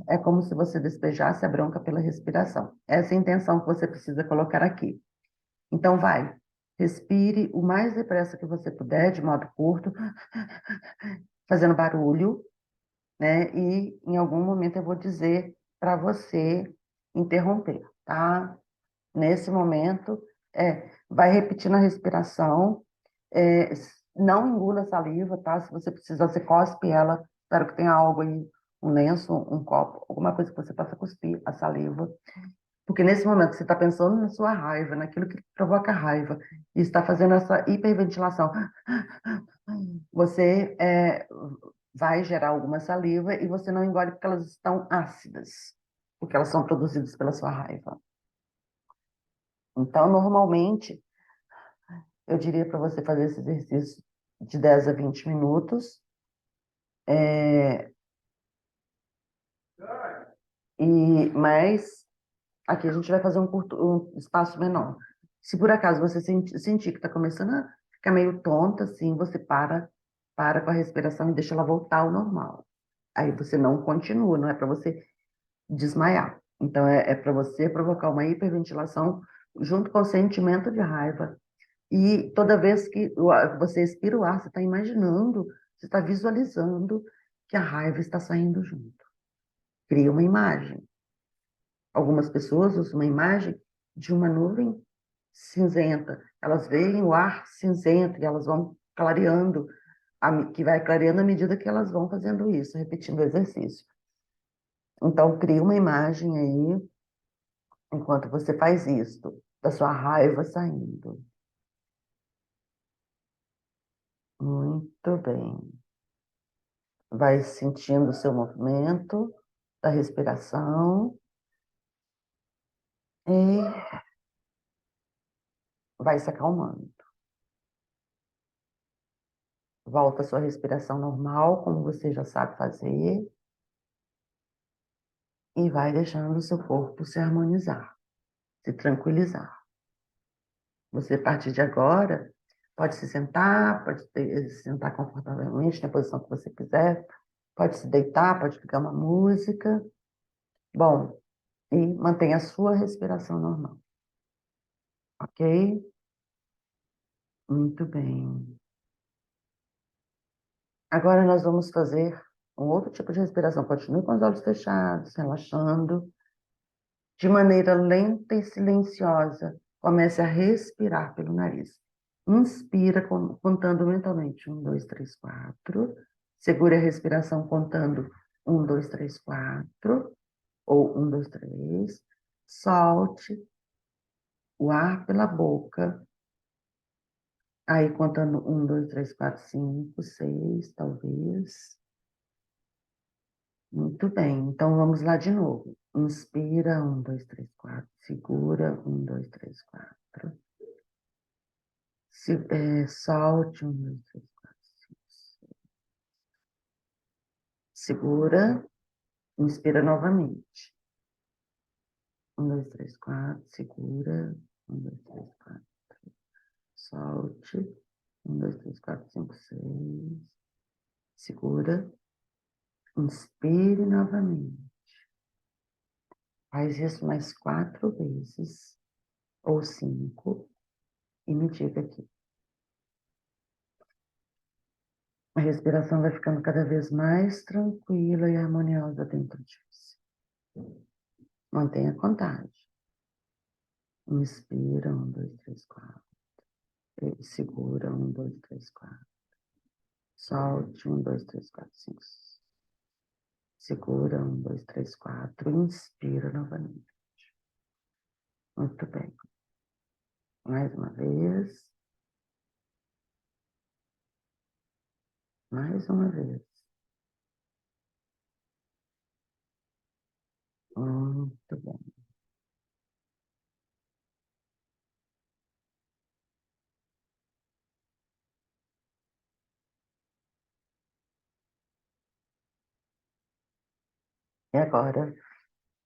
É como se você despejasse a bronca pela respiração. Essa é a intenção que você precisa colocar aqui. Então, vai. Respire o mais depressa que você puder, de modo curto, fazendo barulho, né? E em algum momento eu vou dizer para você interromper, tá? Nesse momento, vai repetindo a respiração, não engula a saliva, tá? Se você precisar, você cospe ela. Espero que tenha algo aí, um lenço, um copo, alguma coisa que você possa cuspir a saliva. Porque nesse momento você está pensando na sua raiva, naquilo que provoca raiva, e está fazendo essa hiperventilação. Você vai gerar alguma saliva e você não engole porque elas estão ácidas, porque elas são produzidas pela sua raiva. Então, normalmente, eu diria para você fazer esse exercício de 10 a 20 minutos. Mas aqui a gente vai fazer um espaço menor. Se por acaso você sentir que está começando a ficar meio tonta, assim, você para com a respiração e deixa ela voltar ao normal. Aí você não continua, não é para você desmaiar. Então, é para você provocar uma hiperventilação junto com o sentimento de raiva. E toda vez que você expira o ar, você está imaginando, você está visualizando que a raiva está saindo junto. Cria uma imagem. Algumas pessoas usam uma imagem de uma nuvem cinzenta. Elas veem o ar cinzento e elas vão clareando, que vai clareando à medida que elas vão fazendo isso, repetindo o exercício. Então, cria uma imagem aí, enquanto você faz isso, da sua raiva saindo. Muito bem. Vai sentindo o seu movimento da respiração e vai se acalmando. Volta à sua respiração normal, como você já sabe fazer, e vai deixando o seu corpo se harmonizar, se tranquilizar. Você, a partir de agora, pode se sentar, pode se sentar confortavelmente na posição que você quiser, pode se deitar, pode ligar uma música. Bom, e mantenha a sua respiração normal. Ok? Muito bem. Agora nós vamos fazer um outro tipo de respiração. Continue com os olhos fechados, relaxando. De maneira lenta e silenciosa, comece a respirar pelo nariz. Inspira contando mentalmente. 1, 2, 3, 4. Segure a respiração contando 1, 2, 3, 4. Ou 1, 2, 3. Solte o ar pela boca. Aí contando 1, 2, 3, 4, 5, 6, talvez. Muito bem, então vamos lá de novo. Inspira, 1, 2, 3, 4. Segura, 1, 2, 3, 4. Solte, 1, 2, 3, 4, 5, 6. Segura, inspira novamente. 1, 2, 3, 4. Segura, 1, 2, 3, 4. Solte, 1, 2, 3, 4, 5, 6. Segura, inspire novamente. Faz isso mais 4 vezes, ou 5, e me diga aqui. A respiração vai ficando cada vez mais tranquila e harmoniosa dentro de você. Mantenha a contagem. Inspira, 1, 2, 3, 4. Segura, 1, 2, 3, 4. Solte, 1, 2, 3, 4, 5. Segura, 1, 2, 3, 4. Inspira novamente. Muito bem. Mais uma vez. Mais uma vez. Muito bem. E agora,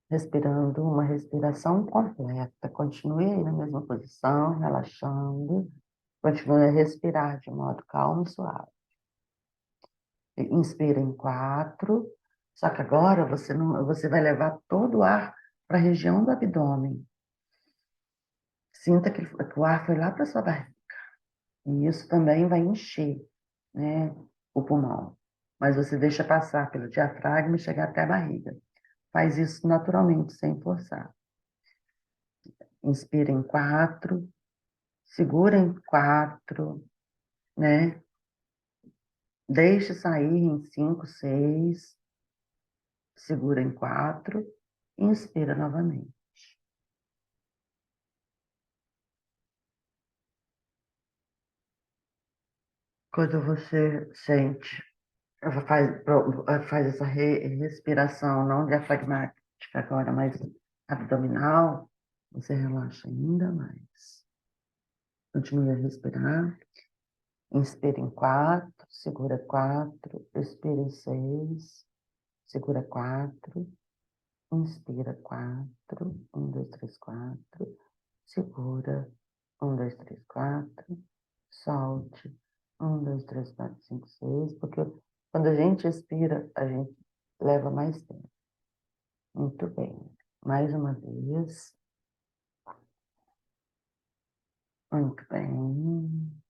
respirando uma respiração completa. Continue aí na mesma posição, relaxando. Continue a respirar de modo calmo e suave. Inspira em 4. Só que agora você vai levar todo o ar para a região do abdômen. Sinta que o ar foi lá para sua barriga. E isso também vai encher, né, o pulmão. Mas você deixa passar pelo diafragma e chegar até a barriga. Faz isso naturalmente, sem forçar. Inspira em 4. Segura em 4, né? Deixe sair em 5, 6. Segura em 4. Inspira novamente. Quando você sente, faz essa respiração não diafragmática agora, mas abdominal, você relaxa ainda mais. Continue a respirar. Inspira em 4, segura 4, expira em 6, segura 4, inspira 4, 1, 2, 3, 4, segura Um, dois, três, quatro. Solte. Um, dois, três, quatro, cinco, seis. Porque quando a gente expira, a gente leva mais tempo. Muito bem. Mais uma vez. Muito bem.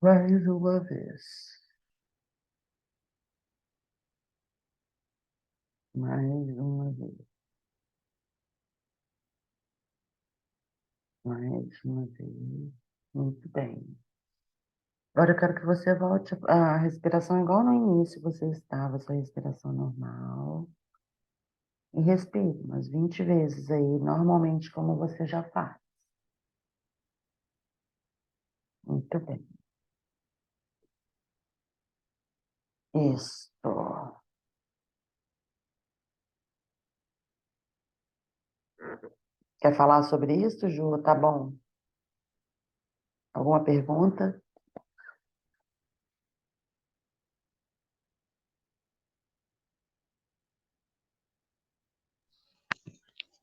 Mais uma vez. Mais uma vez. Mais uma vez. Muito bem. Agora eu quero que você volte à respiração igual no início você estava, sua respiração normal. E respire umas 20 vezes aí, normalmente como você já faz. Muito bem. Isso. Quer falar sobre isso, Ju? Tá bom. Alguma pergunta?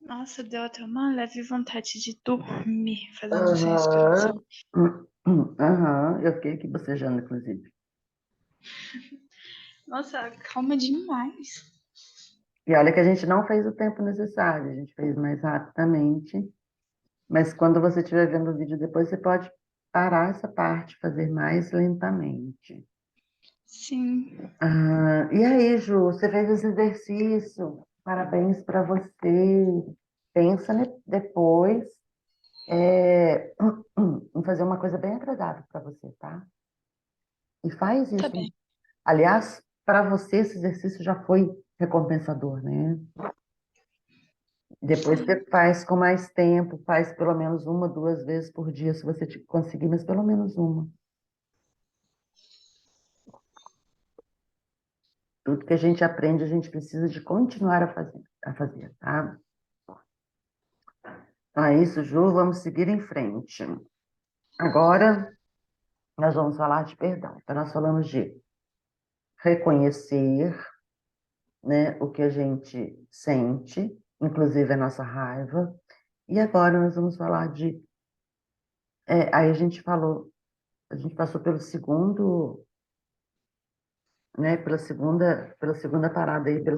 Nossa, deu até uma leve vontade de dormir fazendo essa Aham. respiração. Aham. Eu fiquei aqui bocejando, inclusive. Nossa, calma demais. E olha que a gente não fez o tempo necessário, a gente fez mais rapidamente. Mas quando você estiver vendo o vídeo depois, você pode parar essa parte, fazer mais lentamente. Sim. E aí, Ju, você fez esse exercício. Parabéns para você. Pensa depois em fazer uma coisa bem agradável para você, tá? E faz Tá isso. bem. Aliás, para você esse exercício já foi recompensador, né? Depois Sim. você faz com mais tempo, faz pelo menos uma, duas vezes por dia, se você conseguir, mas pelo menos uma. Tudo que a gente aprende, a gente precisa de continuar a fazer, tá? Então é isso, Ju, vamos seguir em frente. Agora, nós vamos falar de perdão. Então, nós falamos de reconhecer, né, o que a gente sente, inclusive a nossa raiva. E agora nós vamos falar de... aí a gente passou pelo segundo, né, pela segunda parada aí, pelo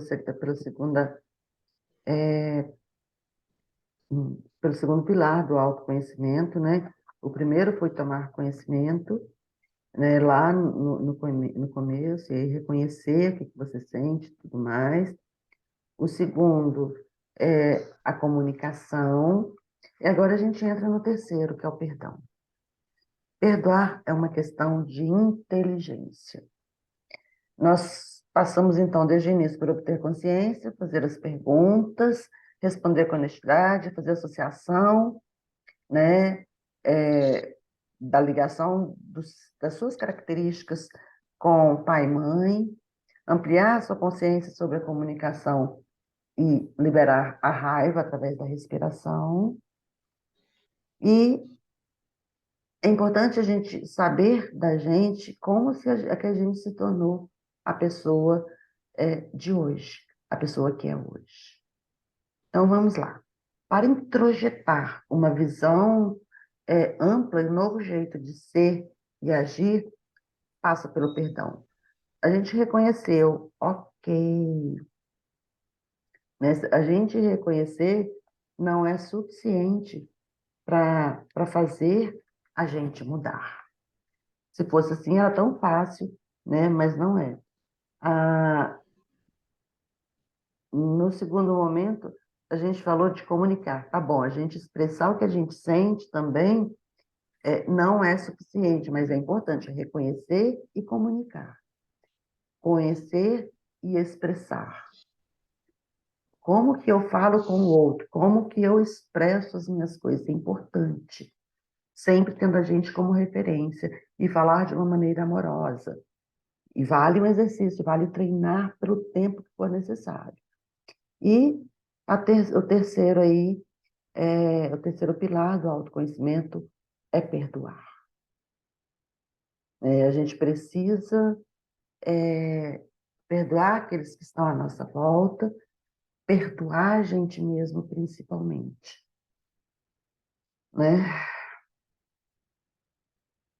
segundo pilar do autoconhecimento, né? O primeiro foi tomar conhecimento, né, lá no começo, e aí reconhecer o que você sente e tudo mais. O segundo é a comunicação. E agora a gente entra no terceiro, que é o perdão. Perdoar é uma questão de inteligência. Nós passamos, então, desde o início por obter consciência, fazer as perguntas, responder com honestidade, fazer associação, né, da ligação das suas características com pai e mãe, ampliar a sua consciência sobre a comunicação e liberar a raiva através da respiração. E é importante a gente saber da gente como que a gente se tornou a pessoa de hoje, a pessoa que é hoje. Então vamos lá. Para introjetar uma visão ampla e um novo jeito de ser e agir, passa pelo perdão. A gente reconheceu, ok, né? A gente reconhecer não é suficiente para fazer a gente mudar. Se fosse assim, era tão fácil, né? Mas não é. Ah, no segundo momento, a gente falou de comunicar. Tá bom, a gente expressar o que a gente sente também não é suficiente, mas é importante reconhecer e comunicar. Conhecer e expressar. Como que eu falo com o outro? Como que eu expresso as minhas coisas? É importante. Sempre tendo a gente como referência e falar de uma maneira amorosa. E vale um exercício, vale treinar pelo tempo que for necessário. E o terceiro aí, o terceiro pilar do autoconhecimento é perdoar. A gente precisa perdoar aqueles que estão à nossa volta, perdoar a gente mesmo, principalmente, né?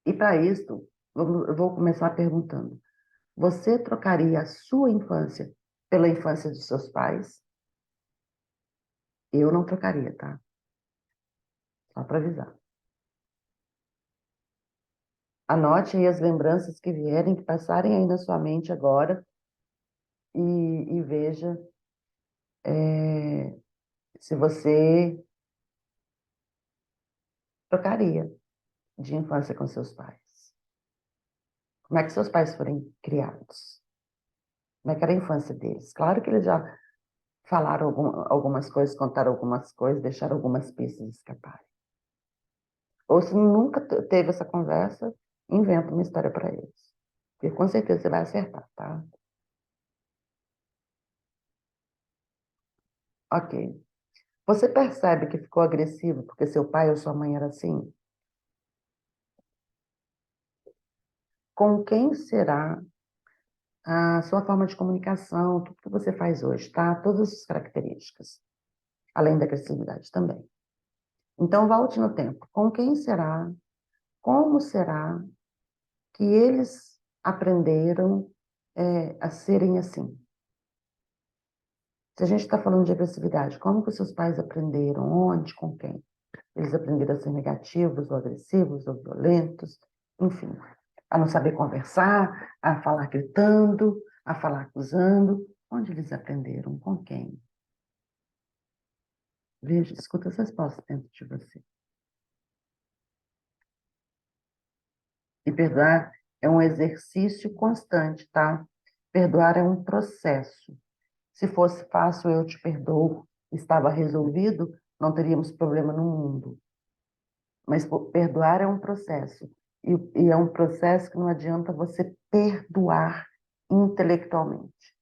E para isso, eu vou começar perguntando: você trocaria a sua infância pela infância dos seus pais? Eu não trocaria, tá? Só para avisar. Anote aí as lembranças que vierem, que passarem aí na sua mente agora e veja se você trocaria de infância com seus pais. Como é que seus pais foram criados? Como é que era a infância deles? Claro que eles já falaram algumas coisas, contaram algumas coisas, deixaram algumas pistas escaparem. Ou se nunca teve essa conversa, inventa uma história para eles. Porque com certeza você vai acertar, tá? Ok. Você percebe que ficou agressivo porque seu pai ou sua mãe era assim? Com quem será a sua forma de comunicação, tudo que você faz hoje, tá? Todas as características, além da agressividade também. Então, volte no tempo. Com quem será? Como será que eles aprenderam a serem assim? Se a gente está falando de agressividade, como que os seus pais aprenderam? Onde? Com quem? Eles aprenderam a ser negativos, ou agressivos, ou violentos, enfim, a não saber conversar, a falar gritando, a falar acusando. Onde eles aprenderam? Com quem? Veja, escuta as respostas dentro de você. E perdoar é um exercício constante, tá? Perdoar é um processo. Se fosse fácil, eu te perdoo, estava resolvido, não teríamos problema no mundo. Mas perdoar é um processo. E é um processo que não adianta você perdoar intelectualmente.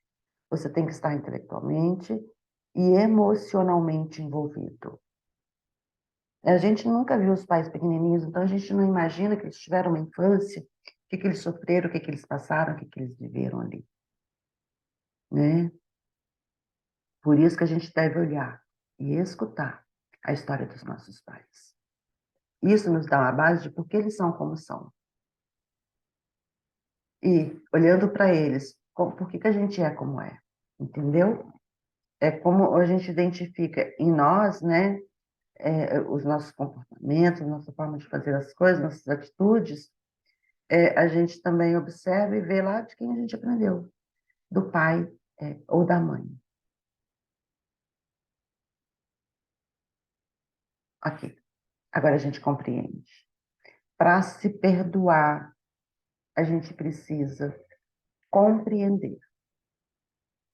Você tem que estar intelectualmente e emocionalmente envolvido. A gente nunca viu os pais pequenininhos, então a gente não imagina que eles tiveram uma infância, o que eles sofreram, o que eles passaram, o que eles viveram ali, né? Por isso que a gente deve olhar e escutar a história dos nossos pais. Isso nos dá uma base de por que eles são como são. E, olhando para eles, por que a gente é como é? Entendeu? É como a gente identifica em nós, né, os nossos comportamentos, nossa forma de fazer as coisas, nossas atitudes, a gente também observa e vê lá de quem a gente aprendeu, do pai ou da mãe. Ok, agora a gente compreende. Para se perdoar, a gente precisa compreender.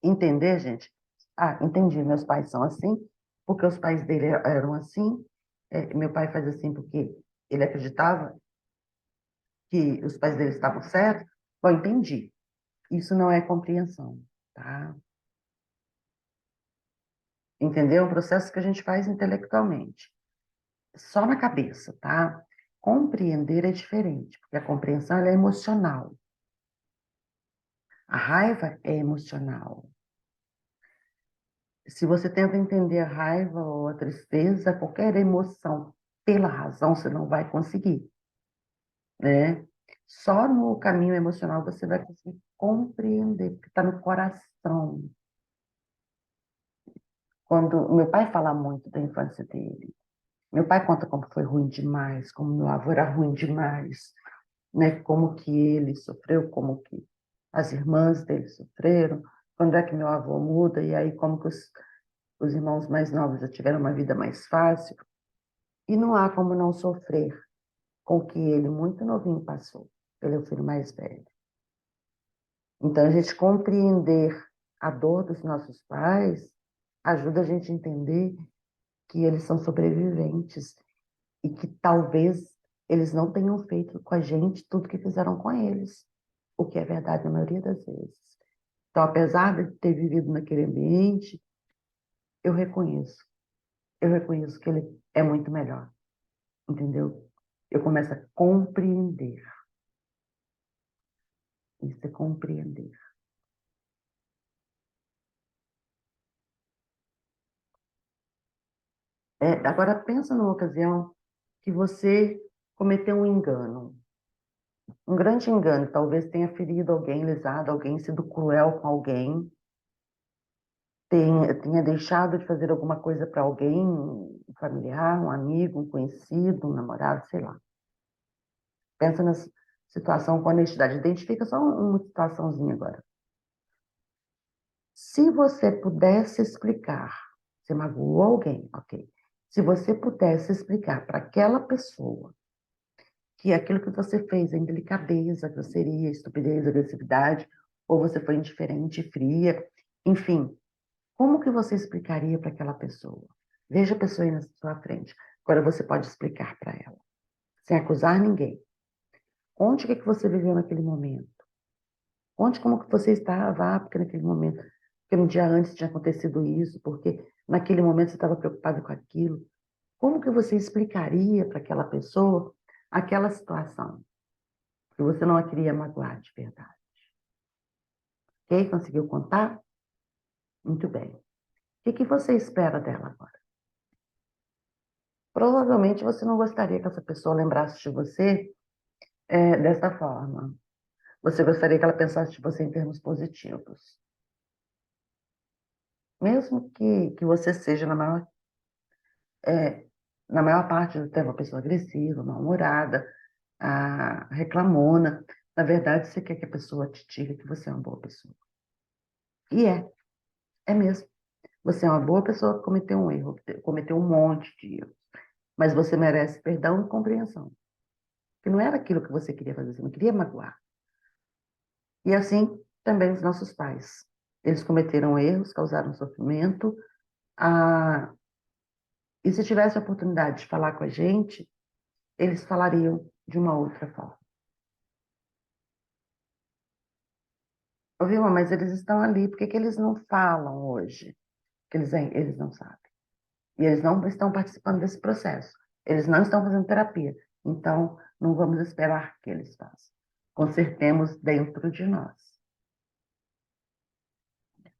Entender, gente? Ah, entendi, meus pais são assim, porque os pais dele eram assim. Meu pai faz assim porque ele acreditava que os pais dele estavam certos. Bom, entendi. Isso não é compreensão, tá? Entendeu? É um processo que a gente faz intelectualmente. Só na cabeça, tá? Compreender é diferente, porque a compreensão ela é emocional. A raiva é emocional. Se você tenta entender a raiva ou a tristeza, qualquer emoção pela razão, você não vai conseguir, né? Só no caminho emocional você vai conseguir compreender, porque está no coração. Quando meu pai fala muito da infância dele, meu pai conta como foi ruim demais, como meu avô era ruim demais, né? Como que ele sofreu, como que as irmãs dele sofreram, quando é que meu avô muda, e aí como que os irmãos mais novos já tiveram uma vida mais fácil. E não há como não sofrer com o que ele, muito novinho, passou. Ele é o filho mais velho. Então, a gente compreender a dor dos nossos pais ajuda a gente a entender que eles são sobreviventes e que talvez eles não tenham feito com a gente tudo que fizeram com eles, o que é verdade na maioria das vezes. Então, apesar de ter vivido naquele ambiente, eu reconheço que ele é muito melhor, entendeu? Eu começo a compreender. Isso é compreender. Agora, pensa numa ocasião que você cometeu um engano, um grande engano, talvez tenha ferido alguém, lesado alguém, sido cruel com alguém, tenha deixado de fazer alguma coisa para alguém, um familiar, um amigo, um conhecido, um namorado, sei lá. Pensa nessa situação com honestidade. Identifica só uma situaçãozinha agora. Se você pudesse explicar, você magoou alguém, ok? Se você pudesse explicar para aquela pessoa que aquilo que você fez é indelicadeza, grosseria, estupidez, agressividade, ou você foi indiferente, fria, enfim, como que você explicaria para aquela pessoa? Veja a pessoa aí na sua frente. Agora você pode explicar para ela, sem acusar ninguém. Conte o que você viveu naquele momento. Conte como que você estava porque naquele momento, porque no dia antes tinha acontecido isso, porque naquele momento você estava preocupado com aquilo. Como que você explicaria para aquela pessoa aquela situação? Que você não a queria magoar de verdade. Ok? Conseguiu contar? Muito bem. O que você espera dela agora? Provavelmente você não gostaria que essa pessoa lembrasse de você dessa forma. Você gostaria que ela pensasse de você em termos positivos. Mesmo que você seja, na maior parte do tempo, uma pessoa agressiva, mal-humorada, reclamona, na verdade, você quer que a pessoa te diga que você é uma boa pessoa. E é mesmo. Você é uma boa pessoa que cometeu um erro, cometeu um monte de erros. Mas você merece perdão e compreensão. Que não era aquilo que você queria fazer, você não queria magoar. E assim também os nossos pais. Eles cometeram erros, causaram sofrimento. E se tivesse a oportunidade de falar com a gente, eles falariam de uma outra forma. Ô, Vilma, mas eles estão ali, por que que eles não falam hoje? Que eles não sabem. E eles não estão participando desse processo. Eles não estão fazendo terapia. Então, não vamos esperar que eles façam. Consertemos dentro de nós.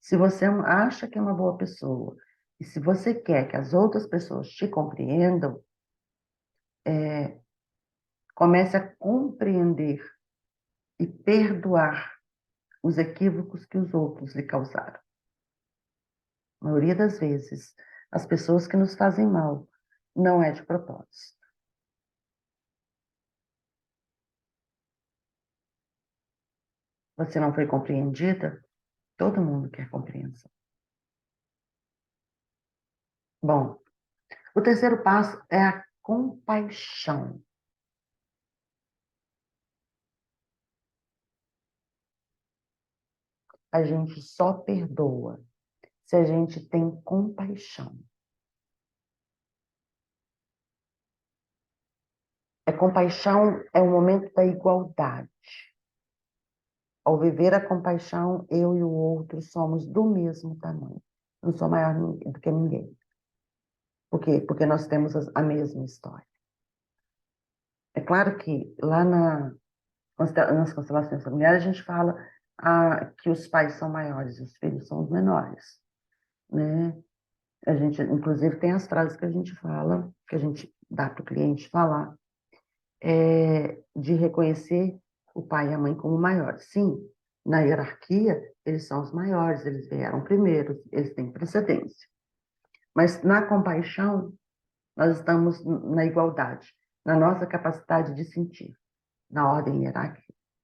Se você acha que é uma boa pessoa, e se você quer que as outras pessoas te compreendam, comece a compreender e perdoar os equívocos que os outros lhe causaram. A maioria das vezes, as pessoas que nos fazem mal não é de propósito. Você não foi compreendida? Todo mundo quer compreensão. Bom, o terceiro passo é a compaixão. A gente só perdoa se a gente tem compaixão. Compaixão é o momento da igualdade. Ao viver a compaixão, eu e o outro somos do mesmo tamanho. Eu não sou maior do que ninguém. Por quê? Porque nós temos a mesma história. É claro que lá nas constelações familiares a gente fala que os pais são maiores e os filhos são os menores, né? A gente, inclusive, tem as frases que a gente fala, que a gente dá para o cliente falar, de reconhecer o pai e a mãe como maiores. Sim, na hierarquia, eles são os maiores, eles vieram primeiro, eles têm precedência. Mas na compaixão, nós estamos na igualdade, na nossa capacidade de sentir. Na ordem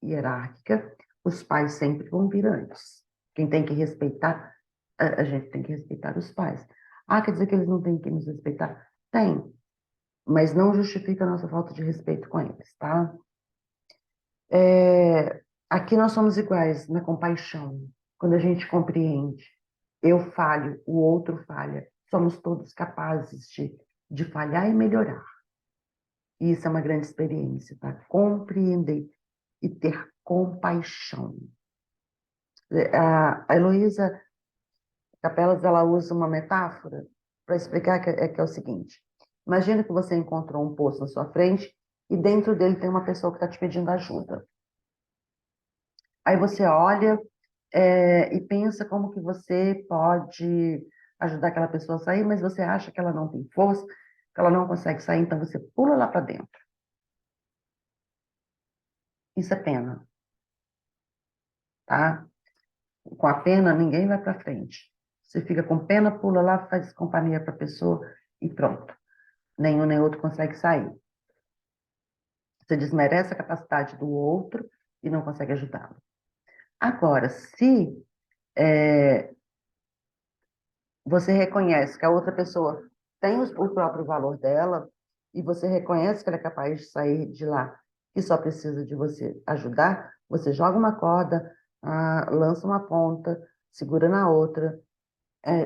hierárquica, os pais sempre vão vir antes. Quem tem que respeitar, a gente tem que respeitar os pais. Quer dizer que eles não têm que nos respeitar? Tem, mas não justifica a nossa falta de respeito com eles, tá? Aqui nós somos iguais na compaixão, quando a gente compreende. Eu falho, o outro falha. Somos todos capazes de falhar e melhorar. E isso é uma grande experiência, tá? Compreender e ter compaixão. A Heloísa Capelas, ela usa uma metáfora para explicar que é o seguinte. Imagina que você encontrou um poço na sua frente e dentro dele tem uma pessoa que está te pedindo ajuda. Aí você olha e pensa como que você pode ajudar aquela pessoa a sair, mas você acha que ela não tem força, que ela não consegue sair, então você pula lá para dentro. Isso é pena, tá? Com a pena, ninguém vai para frente. Você fica com pena, pula lá, faz companhia para a pessoa e pronto. Nenhum nem outro consegue sair. Você desmerece a capacidade do outro e não consegue ajudá-lo. Agora, se você reconhece que a outra pessoa tem o próprio valor dela e você reconhece que ela é capaz de sair de lá e só precisa de você ajudar, você joga uma corda, lança uma ponta, segura na outra,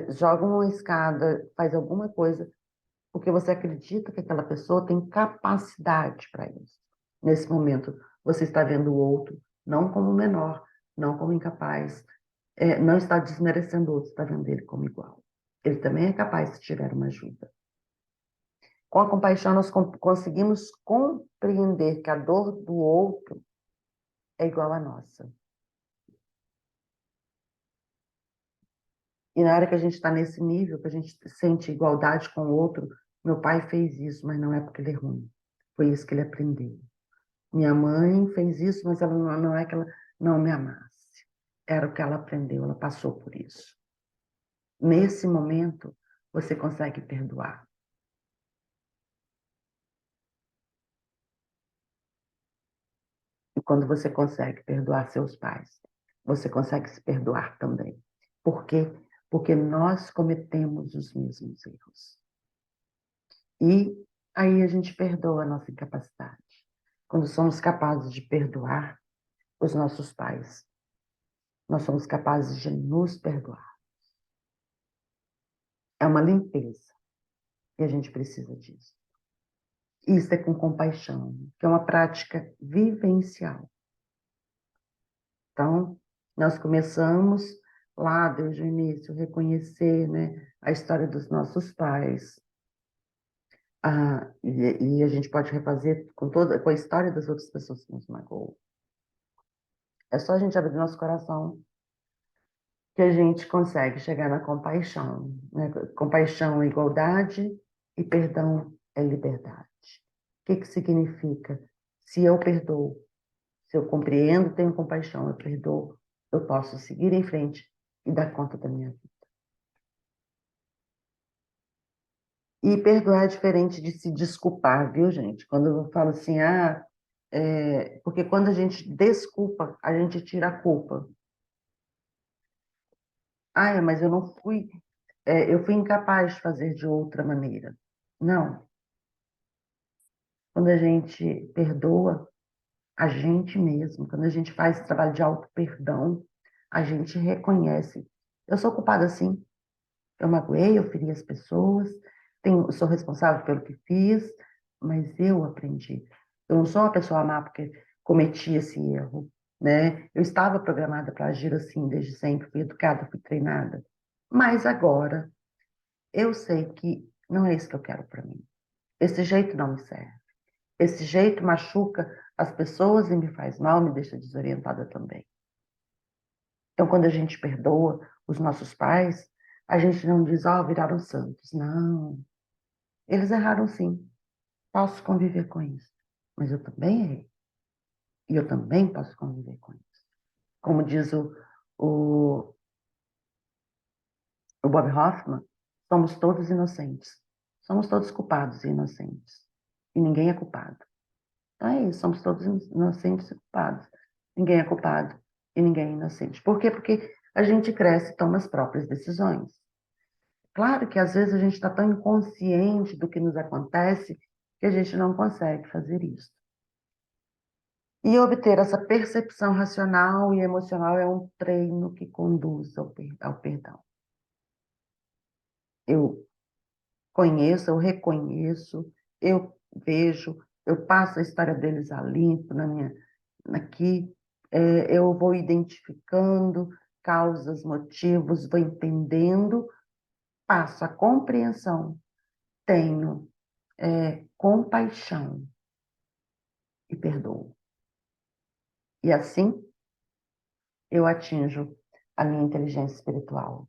joga uma escada, faz alguma coisa, porque você acredita que aquela pessoa tem capacidade para isso. Nesse momento, você está vendo o outro não como menor, não como incapaz, não está desmerecendo o outro, está vendo ele como igual. Ele também é capaz se tiver uma ajuda. Com a compaixão, nós conseguimos compreender que a dor do outro é igual à nossa. E na hora que a gente está nesse nível, que a gente sente igualdade com o outro, meu pai fez isso, mas não é porque ele é ruim. Foi isso que ele aprendeu. Minha mãe fez isso, mas ela não é que ela não me amasse. Era o que ela aprendeu, ela passou por isso. Nesse momento, você consegue perdoar. E quando você consegue perdoar seus pais, você consegue se perdoar também. Por quê? Porque nós cometemos os mesmos erros. E aí a gente perdoa a nossa incapacidade. Quando somos capazes de perdoar os nossos pais, nós somos capazes de nos perdoar. É uma limpeza. E a gente precisa disso. Isso é com compaixão, que é uma prática vivencial. Então, nós começamos lá desde o início, reconhecer, né, a história dos nossos pais. E a gente pode refazer com a história das outras pessoas que nos magoam. É só a gente abrir nosso coração que a gente consegue chegar na compaixão. Né? Compaixão é igualdade e perdão é liberdade. O que significa? Se eu perdoo, se eu compreendo, tenho compaixão, eu perdoo, eu posso seguir em frente e dar conta da minha vida. E perdoar é diferente de se desculpar, viu, gente? Quando eu falo assim, porque quando a gente desculpa, a gente tira a culpa. Mas eu não fui, eu fui incapaz de fazer de outra maneira. Não. Quando a gente perdoa a gente mesmo, quando a gente faz esse trabalho de auto-perdão, a gente reconhece. Eu sou culpada, sim. Eu magoei, eu feri as pessoas, sou responsável pelo que fiz, mas eu aprendi. Eu não sou uma pessoa má porque cometi esse erro, né? Eu estava programada para agir assim desde sempre, fui educada, fui treinada. Mas agora eu sei que não é isso que eu quero para mim. Esse jeito não me serve. Esse jeito machuca as pessoas e me faz mal, me deixa desorientada também. Então, quando a gente perdoa os nossos pais, a gente não diz, viraram santos. Não. Eles erraram sim. Posso conviver com isso. Mas eu também errei. E eu também posso conviver com isso. Como diz o, o Bob Hoffman, somos todos inocentes. Somos todos culpados e inocentes. E ninguém é culpado. Então é isso, somos todos inocentes e culpados. Ninguém é culpado e ninguém é inocente. Por quê? Porque a gente cresce e toma as próprias decisões. Claro que às vezes a gente está tão inconsciente do que nos acontece que a gente não consegue fazer isso. E obter essa percepção racional e emocional é um treino que conduz ao perdão. Eu conheço, eu reconheço, eu vejo, eu passo a história deles a limpo aqui, eu vou identificando causas, motivos, vou entendendo, passo a compreensão, tenho compaixão e perdoo. E assim eu atinjo a minha inteligência espiritual.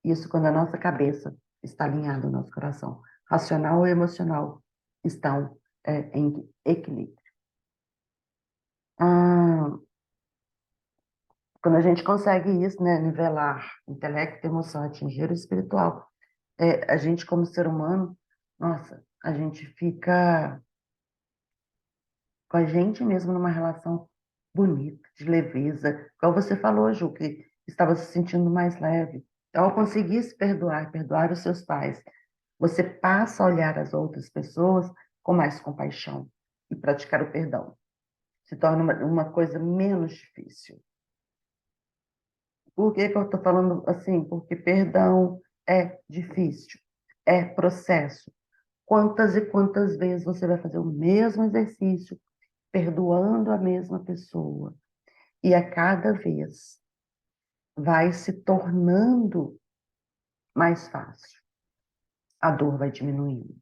Isso quando a nossa cabeça está alinhada ao nosso coração. Racional e emocional estão em equilíbrio. Quando a gente consegue isso, né, nivelar intelecto, emoção, atingir o espiritual, a gente como ser humano, nossa, a gente fica com a gente mesmo numa relação bonita, de leveza. Como você falou, Ju, que estava se sentindo mais leve. Então, ao conseguir se perdoar, perdoar os seus pais, você passa a olhar as outras pessoas com mais compaixão e praticar o perdão. Se torna uma coisa menos difícil. Por que que eu estou falando assim? Porque perdão é difícil, é processo. Quantas e quantas vezes você vai fazer o mesmo exercício, perdoando a mesma pessoa, e a cada vez vai se tornando mais fácil. A dor vai diminuindo.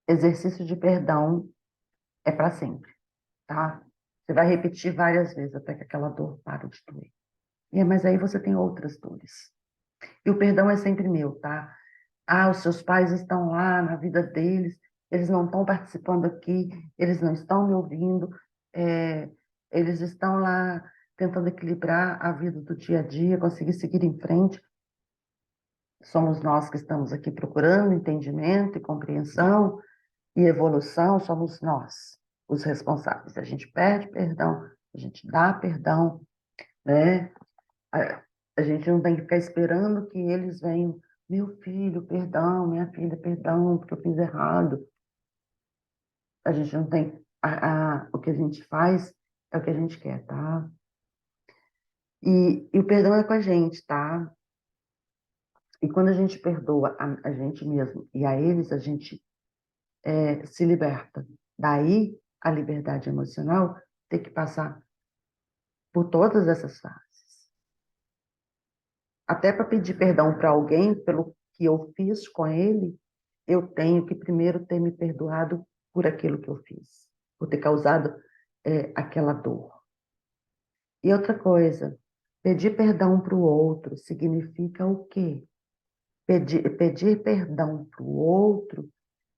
Exercício de perdão é para sempre, tá? Você vai repetir várias vezes até que aquela dor pare de doer. Mas aí você tem outras dores. E o perdão é sempre meu, tá? Os seus pais estão lá na vida deles, eles não estão participando aqui, eles não estão me ouvindo, eles estão lá tentando equilibrar a vida do dia a dia, conseguir seguir em frente. Somos nós que estamos aqui procurando entendimento e compreensão e evolução, somos nós os responsáveis. A gente pede perdão, a gente dá perdão, né? A gente não tem que ficar esperando que eles venham, meu filho, perdão, minha filha, perdão, porque eu fiz errado. A gente não tem. O que a gente faz é o que a gente quer, tá? E o perdão é com a gente, tá? E quando a gente perdoa a gente mesmo e a eles, a gente se liberta. Daí, a liberdade emocional tem que passar por todas essas fases. Até para pedir perdão para alguém pelo que eu fiz com ele, eu tenho que primeiro ter me perdoado por aquilo que eu fiz, por ter causado aquela dor. E outra coisa, pedir perdão para o outro significa o quê? Pedir perdão para o outro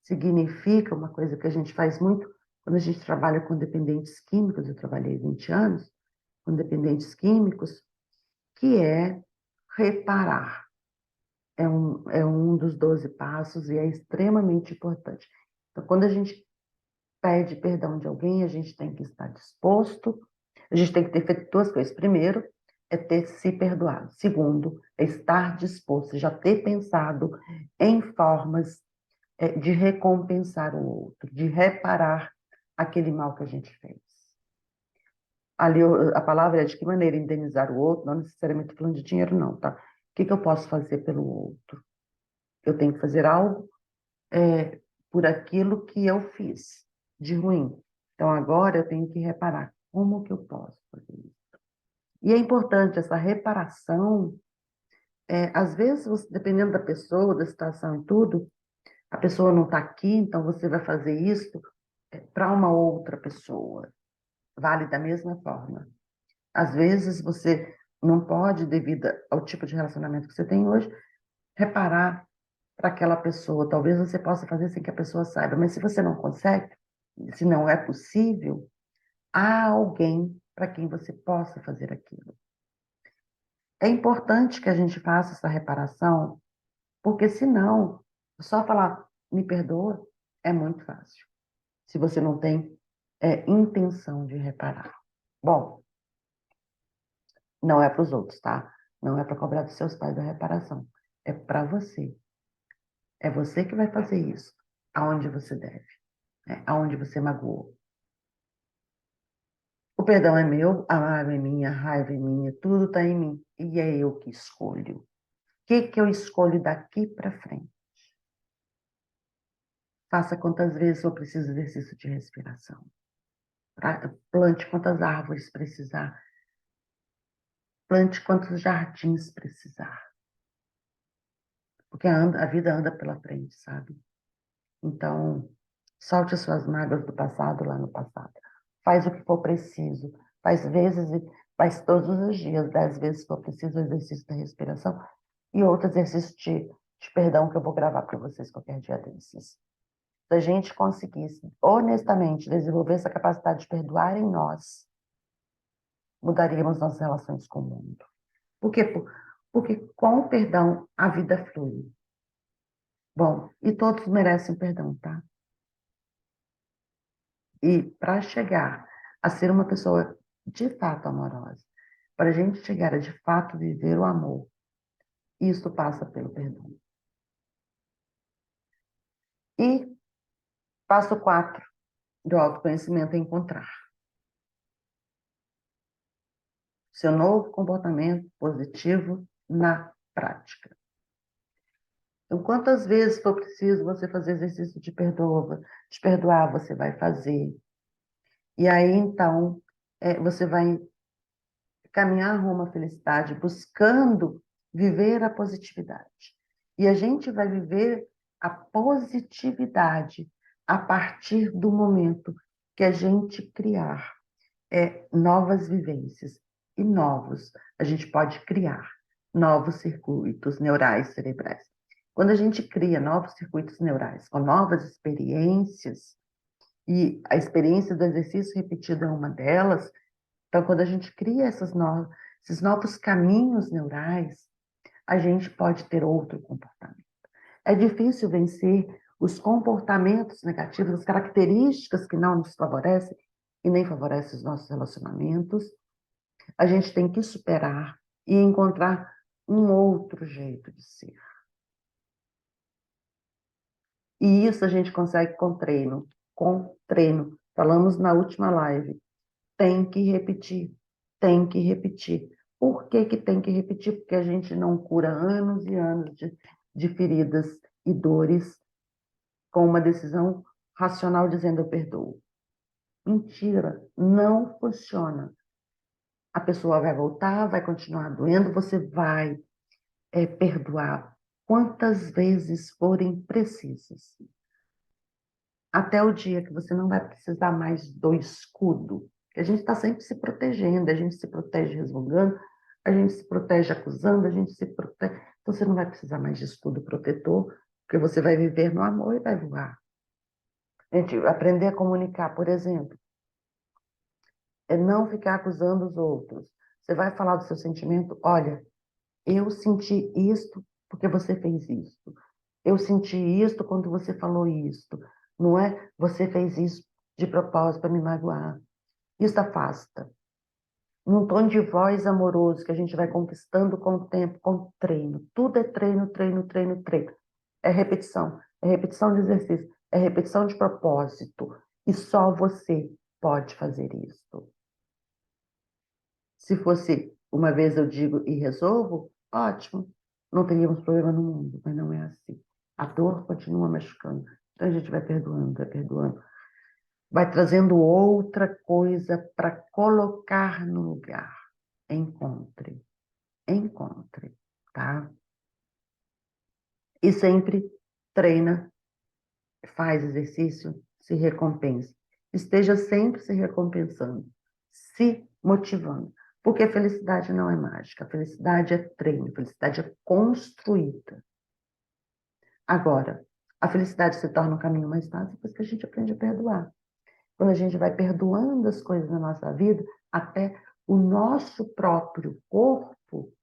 significa uma coisa que a gente faz muito quando a gente trabalha com dependentes químicos. Eu trabalhei 20 anos com dependentes químicos, que é reparar. É um dos 12 passos e é extremamente importante. Então, quando a gente pede perdão de alguém, a gente tem que estar disposto, a gente tem que ter feito duas coisas. Primeiro, é ter se perdoado. Segundo, é estar disposto, já ter pensado em formas de recompensar o outro, de reparar aquele mal que a gente fez. Ali a palavra é de que maneira indenizar o outro, não necessariamente falando de dinheiro, não, tá? O que eu posso fazer pelo outro? Eu tenho que fazer algo por aquilo que eu fiz de ruim. Então, agora eu tenho que reparar como que eu posso fazer isso. E é importante essa reparação. Às vezes, dependendo da pessoa, da situação e tudo, a pessoa não está aqui, então você vai fazer isso para uma outra pessoa. Vale da mesma forma. Às vezes, você não pode, devido ao tipo de relacionamento que você tem hoje, reparar para aquela pessoa. Talvez você possa fazer sem que a pessoa saiba, mas se você não consegue, se não é possível, há alguém para quem você possa fazer aquilo. É importante que a gente faça essa reparação, porque senão, só falar me perdoa é muito fácil, se você não tem intenção de reparar. Bom, não é para os outros, tá? Não é para cobrar dos seus pais a reparação. É para você. É você que vai fazer isso, aonde você deve, aonde você magoou. O perdão é meu, a mágoa é minha, a raiva é minha, tudo está em mim. E é eu que escolho. O que eu escolho daqui para frente? Faça quantas vezes eu preciso de exercício de respiração. Plante quantas árvores precisar. Plante quantos jardins precisar. Porque a vida anda pela frente, sabe? Então, solte as suas mágoas do passado lá no passado. Faz o que for preciso. Faz vezes Faz todos os dias, 10 vezes se for preciso, o exercício da respiração e outro exercício de perdão que eu vou gravar para vocês qualquer dia desses. Se a gente conseguisse, honestamente, desenvolver essa capacidade de perdoar em nós, mudaríamos nossas relações com o mundo. Por quê? Porque com o perdão a vida flui. Bom, e todos merecem perdão, tá? E para chegar a ser uma pessoa de fato amorosa, para a gente chegar a de fato viver o amor, isso passa pelo perdão. E passo 4 do autoconhecimento é encontrar seu novo comportamento positivo na prática. Então, quantas vezes for preciso você fazer exercício de perdoar, você vai fazer. E aí, então, você vai caminhar rumo à felicidade, buscando viver a positividade. E a gente vai viver a positividade a partir do momento que a gente criar novas vivências e a gente pode criar novos circuitos neurais cerebrais. Quando a gente cria novos circuitos neurais com novas experiências, e a experiência do exercício repetido é uma delas, então, quando a gente cria esses novos caminhos neurais, a gente pode ter outro comportamento. É difícil vencer os comportamentos negativos, as características que não nos favorecem e nem favorecem os nossos relacionamentos. A gente tem que superar e encontrar um outro jeito de ser. E isso a gente consegue com treino. Com treino. Falamos na última live. Tem que repetir. Tem que repetir. Por que que tem que repetir? Porque a gente não cura anos e anos de feridas e dores com uma decisão racional dizendo eu perdoo. Mentira, não funciona. A pessoa vai voltar, vai continuar doendo, você vai perdoar quantas vezes forem precisas. Até o dia que você não vai precisar mais do escudo. A gente está sempre se protegendo, a gente se protege resmungando, a gente se protege acusando, a gente se protege. Então você não vai precisar mais de escudo protetor, porque você vai viver no amor e vai voar. A gente aprender a comunicar, por exemplo, é não ficar acusando os outros. Você vai falar do seu sentimento, olha, eu senti isto porque você fez isto. Eu senti isto quando você falou isto. Não é você fez isso de propósito para me magoar. Isso afasta. Num tom de voz amoroso que a gente vai conquistando com o tempo, com o treino. Tudo é treino, treino, treino, treino. É repetição de exercício, é repetição de propósito. E só você pode fazer isso. Se fosse uma vez eu digo e resolvo, ótimo. Não teríamos problema no mundo, mas não é assim. A dor continua machucando. Então a gente vai perdoando, vai perdoando. Vai trazendo outra coisa para colocar no lugar. Encontre, encontre, tá? E sempre treina, faz exercício, se recompense. Esteja sempre se recompensando, se motivando. Porque a felicidade não é mágica, a felicidade é treino, a felicidade é construída. Agora, a felicidade se torna um caminho mais fácil depois que a gente aprende a perdoar. Quando a gente vai perdoando as coisas na nossa vida, até o nosso próprio corpo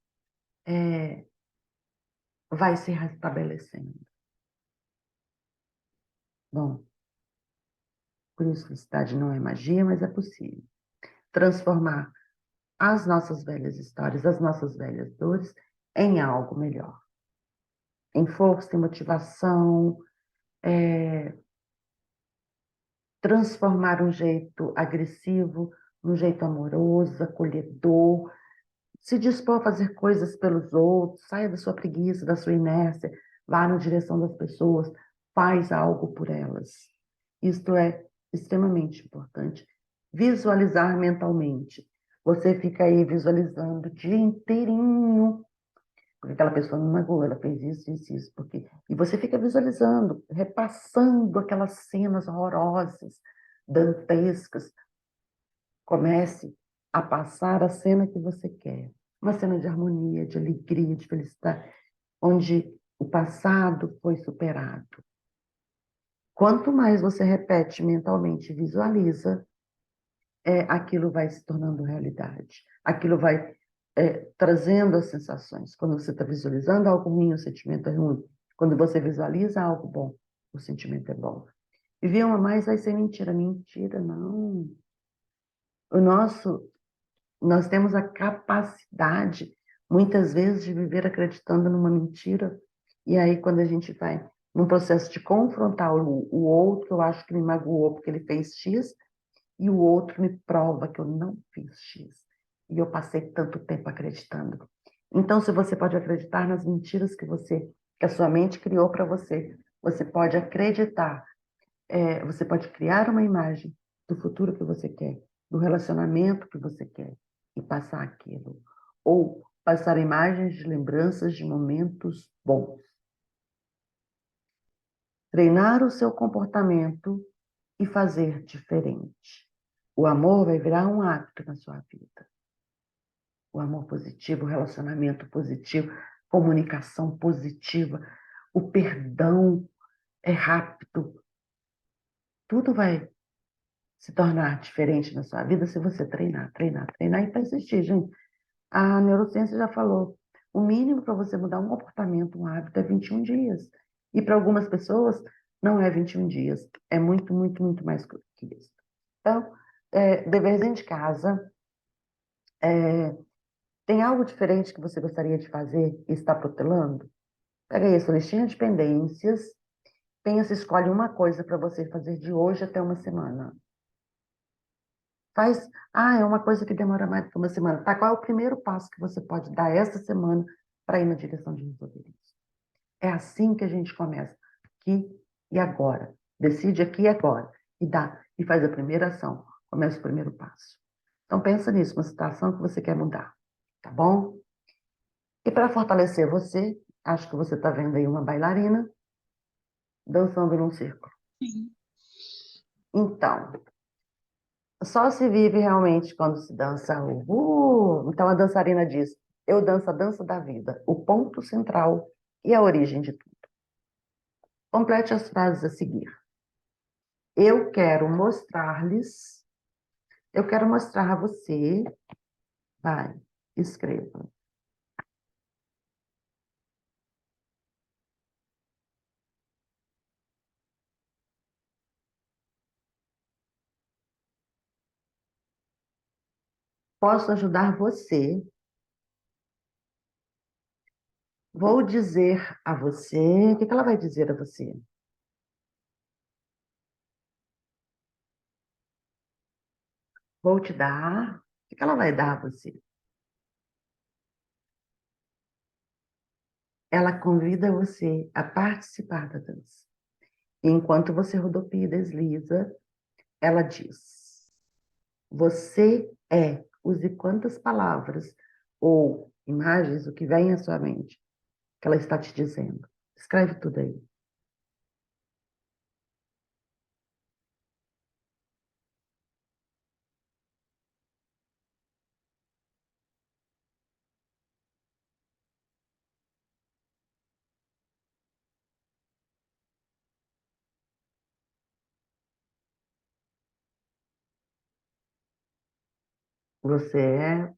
vai se restabelecendo. Bom, por isso felicidade não é magia, mas é possível. Transformar as nossas velhas histórias, as nossas velhas dores, em algo melhor. Em força, em motivação, transformar um jeito agressivo num jeito amoroso, acolhedor, se dispor a fazer coisas pelos outros, saia da sua preguiça, da sua inércia, vá na direção das pessoas, faz algo por elas. Isto é extremamente importante. Visualizar mentalmente. Você fica aí visualizando o dia inteirinho, porque aquela pessoa me magoou, ela fez isso, isso, isso. Porque... E você fica visualizando, repassando aquelas cenas horrorosas, dantescas. Comece a passar a cena que você quer. Uma cena de harmonia, de alegria, de felicidade, onde o passado foi superado. Quanto mais você repete mentalmente, visualiza, aquilo vai se tornando realidade. Aquilo vai trazendo as sensações. Quando você está visualizando algo ruim, o sentimento é ruim. Quando você visualiza algo bom, o sentimento é bom. Viver uma mais vai ser mentira. Mentira, não. Nós temos a capacidade, muitas vezes, de viver acreditando numa mentira. E aí, quando a gente vai num processo de confrontar o outro, eu acho que me magoou porque ele fez X, e o outro me prova que eu não fiz X. E eu passei tanto tempo acreditando. Então, se você pode acreditar nas mentiras que a sua mente criou para você, você pode acreditar, você pode criar uma imagem do futuro que você quer, do relacionamento que você quer, e passar aquilo. Ou passar imagens de lembranças de momentos bons. Treinar o seu comportamento e fazer diferente. O amor vai virar um hábito na sua vida. O amor positivo, o relacionamento positivo, comunicação positiva, o perdão é rápido. Tudo vai se tornar diferente na sua vida se você treinar, treinar, treinar e persistir, gente. A neurociência já falou, o mínimo para você mudar um comportamento, um hábito é 21 dias. E para algumas pessoas não é 21 dias, é muito, muito, muito mais que isso. Então, deverzinho de casa, tem algo diferente que você gostaria de fazer e está protelando? Pega aí a sua listinha de pendências, pensa, escolhe uma coisa para você fazer de hoje até uma semana. É uma coisa que demora mais do que uma semana. Tá, qual é o primeiro passo que você pode dar essa semana para ir na direção de resolver isso? É assim que a gente começa, aqui e agora. Decide aqui e agora. E faz a primeira ação. Começa o primeiro passo. Então, pensa nisso, uma situação que você quer mudar. Tá bom? E para fortalecer você, acho que você está vendo aí uma bailarina dançando num círculo. Sim. Então, só se vive realmente quando se dança o. Então a dançarina diz: eu danço a dança da vida, o ponto central e a origem de tudo. Complete as frases a seguir. Eu quero mostrar-lhes, eu quero mostrar a você. Vai, escreva. Posso ajudar você. Vou dizer a você. O que ela vai dizer a você? Vou te dar. O que ela vai dar a você? Ela convida você a participar da dança. E enquanto você rodopia e desliza, ela diz: você use quantas palavras ou imagens, o que vem à sua mente, que ela está te dizendo. Escreve tudo aí.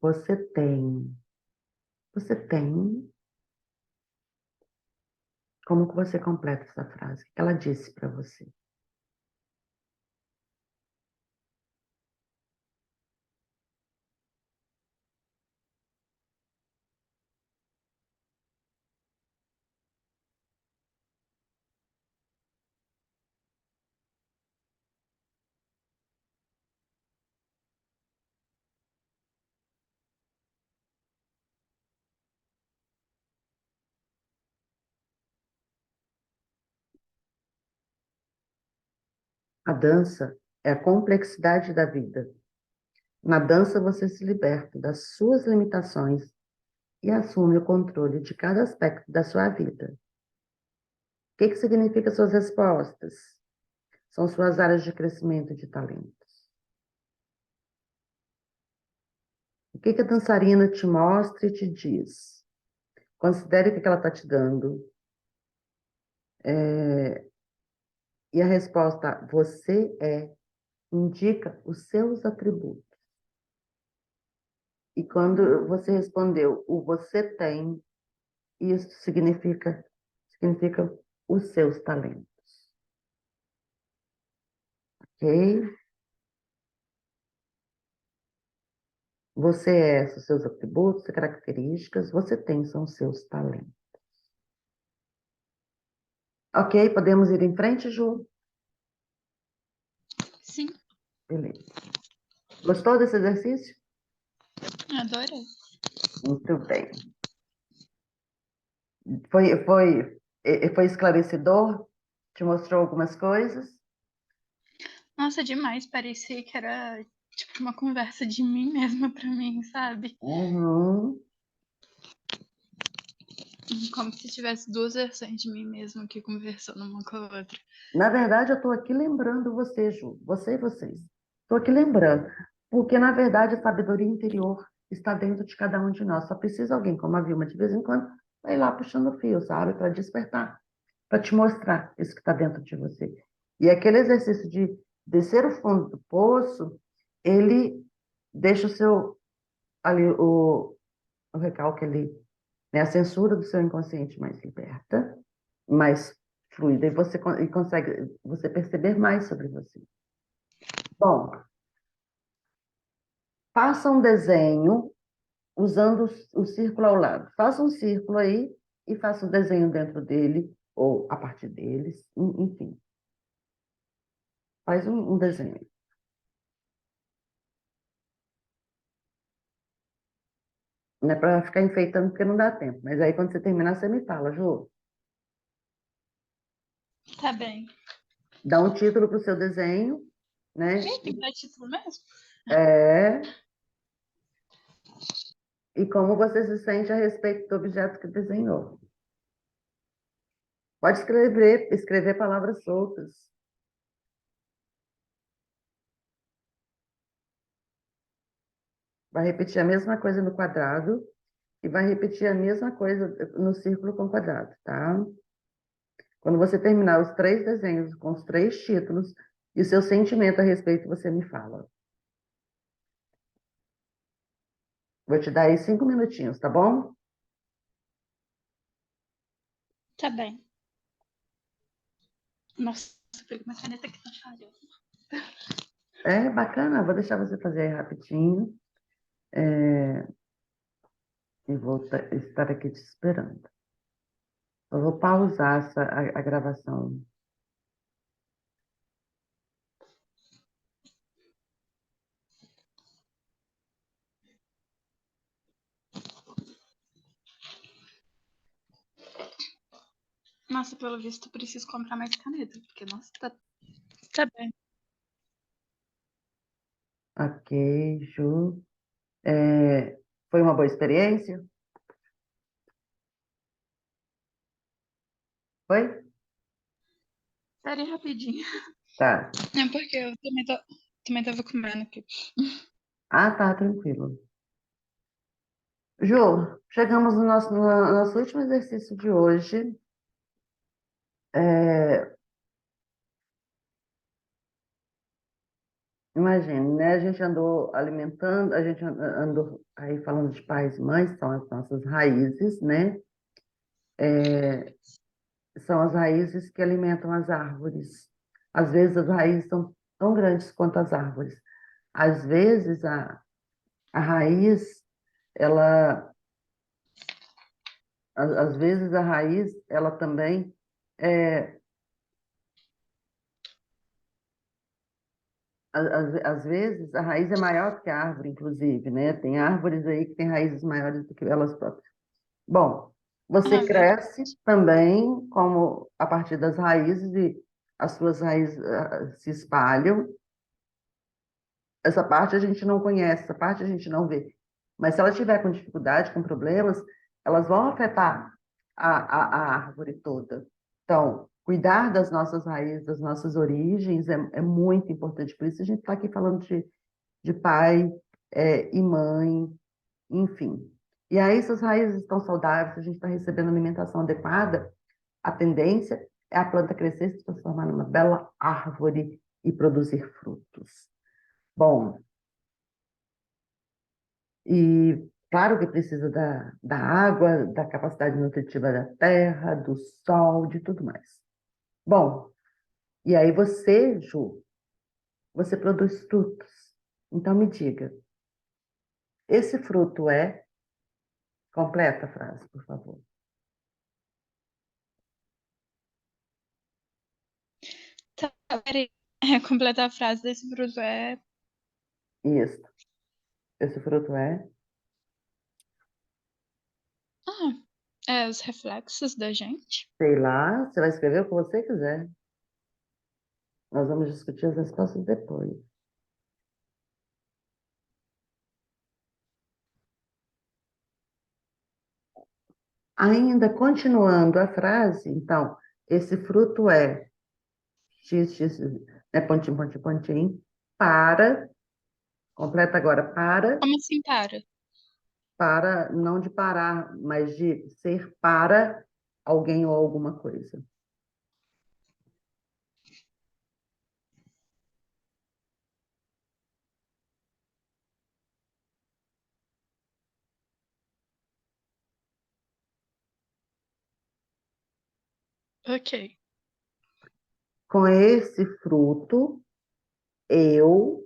Você tem. Você tem. Como que você completa essa frase? O que ela disse para você? A dança é a complexidade da vida. Na dança você se liberta das suas limitações e assume o controle de cada aspecto da sua vida. O que significa suas respostas? São suas áreas de crescimento e de talentos. O que que a dançarina te mostra e te diz? Considere o que ela está te dando. E a resposta, você indica os seus atributos. E quando você respondeu, o você tem, isso significa os seus talentos. Ok? Você os seus atributos e características, você tem, são os seus talentos. Ok? Podemos ir em frente, Ju? Sim, Beleza. Gostou desse exercício? adorei. Muito bem. Foi esclarecedor? Te mostrou algumas coisas? Nossa, demais. Parecia que era tipo uma conversa de mim mesma pra mim, sabe? Uhum. Como se tivesse duas versões de mim mesma aqui conversando uma com a outra. Na verdade, eu estou aqui lembrando você, Ju. Você e vocês. Estou aqui lembrando. Porque, na verdade, a sabedoria interior está dentro de cada um de nós. Só precisa alguém, como a Vilma, de vez em quando, vai lá puxando o fio, sabe? Para despertar, para te mostrar isso que está dentro de você. E aquele exercício de descer o fundo do poço, ele deixa ali, o recalque ali, né? A censura do seu inconsciente mais liberta, mais fluida, e você consegue você perceber mais sobre você. Bom, faça um desenho usando o círculo ao lado. Faça um círculo aí e faça um desenho dentro dele, ou a partir deles, enfim. Faz um desenho. Não é para ficar enfeitando porque não dá tempo. Mas aí quando você terminar, você me fala, Ju. Tá bem. Dá um título para o seu desenho, né? Gente, tem que dar título mesmo? É. E como você se sente a respeito do objeto que desenhou. Pode escrever palavras soltas. Vai repetir a mesma coisa no quadrado e vai repetir a mesma coisa no círculo com quadrado, tá? Quando você terminar os 3 desenhos com os 3 títulos e o seu sentimento a respeito, você me fala. Vou te dar aí 5 minutinhos, tá bom? Tá bem. Nossa, peguei uma caneta que tá falhando. É bacana, vou deixar você fazer aí rapidinho. E vou estar aqui te esperando. Eu vou pausar a gravação. Nossa, pelo visto, preciso comprar mais caneta, porque, nossa, tá bem. Ok, Ju. Foi uma boa experiência? Foi? Peraí rapidinho. Tá. É porque eu também tava comendo aqui. Ah, tá, tranquilo. Ju, chegamos no nosso último exercício de hoje. Imagine, né? A gente andou alimentando, a gente andou aí falando de pais e mães, são as nossas raízes, né? São as raízes que alimentam as árvores. Às vezes as raízes são tão grandes quanto as árvores. Às vezes a raiz, ela, às vezes a raiz, ela também é, às vezes a raiz é maior do que a árvore, inclusive, né? Tem árvores aí que têm raízes maiores do que elas próprias. Bom, você Ah, cresce também como a partir das raízes e as suas raízes se espalham. Essa parte a gente não conhece, essa parte a gente não vê. Mas se ela tiver com dificuldade, com problemas, elas vão afetar a árvore toda. Então, cuidar das nossas raízes, das nossas origens é muito importante. Por isso a gente está aqui falando de pai e mãe, enfim. E aí, se as raízes estão saudáveis, se a gente está recebendo alimentação adequada, a tendência é a planta crescer, se transformar numa bela árvore e produzir frutos. Bom, e claro que precisa da água, da capacidade nutritiva da terra, do sol, de tudo mais. Bom, e aí você, Ju, você produz frutos. Então me diga, esse fruto é... Completa a frase, por favor. Tá, peraí. Completar a frase desse fruto é. Isso. Esse fruto é... Ah, é os reflexos da gente. Sei lá, você vai escrever o que você quiser. Nós vamos discutir as respostas depois. Ainda continuando a frase, então, esse fruto é x, né, pontinho, pontinho, pontinho, para, completa agora, Como assim para? não de parar, mas de ser para alguém ou alguma coisa. Ok. Com esse fruto, eu...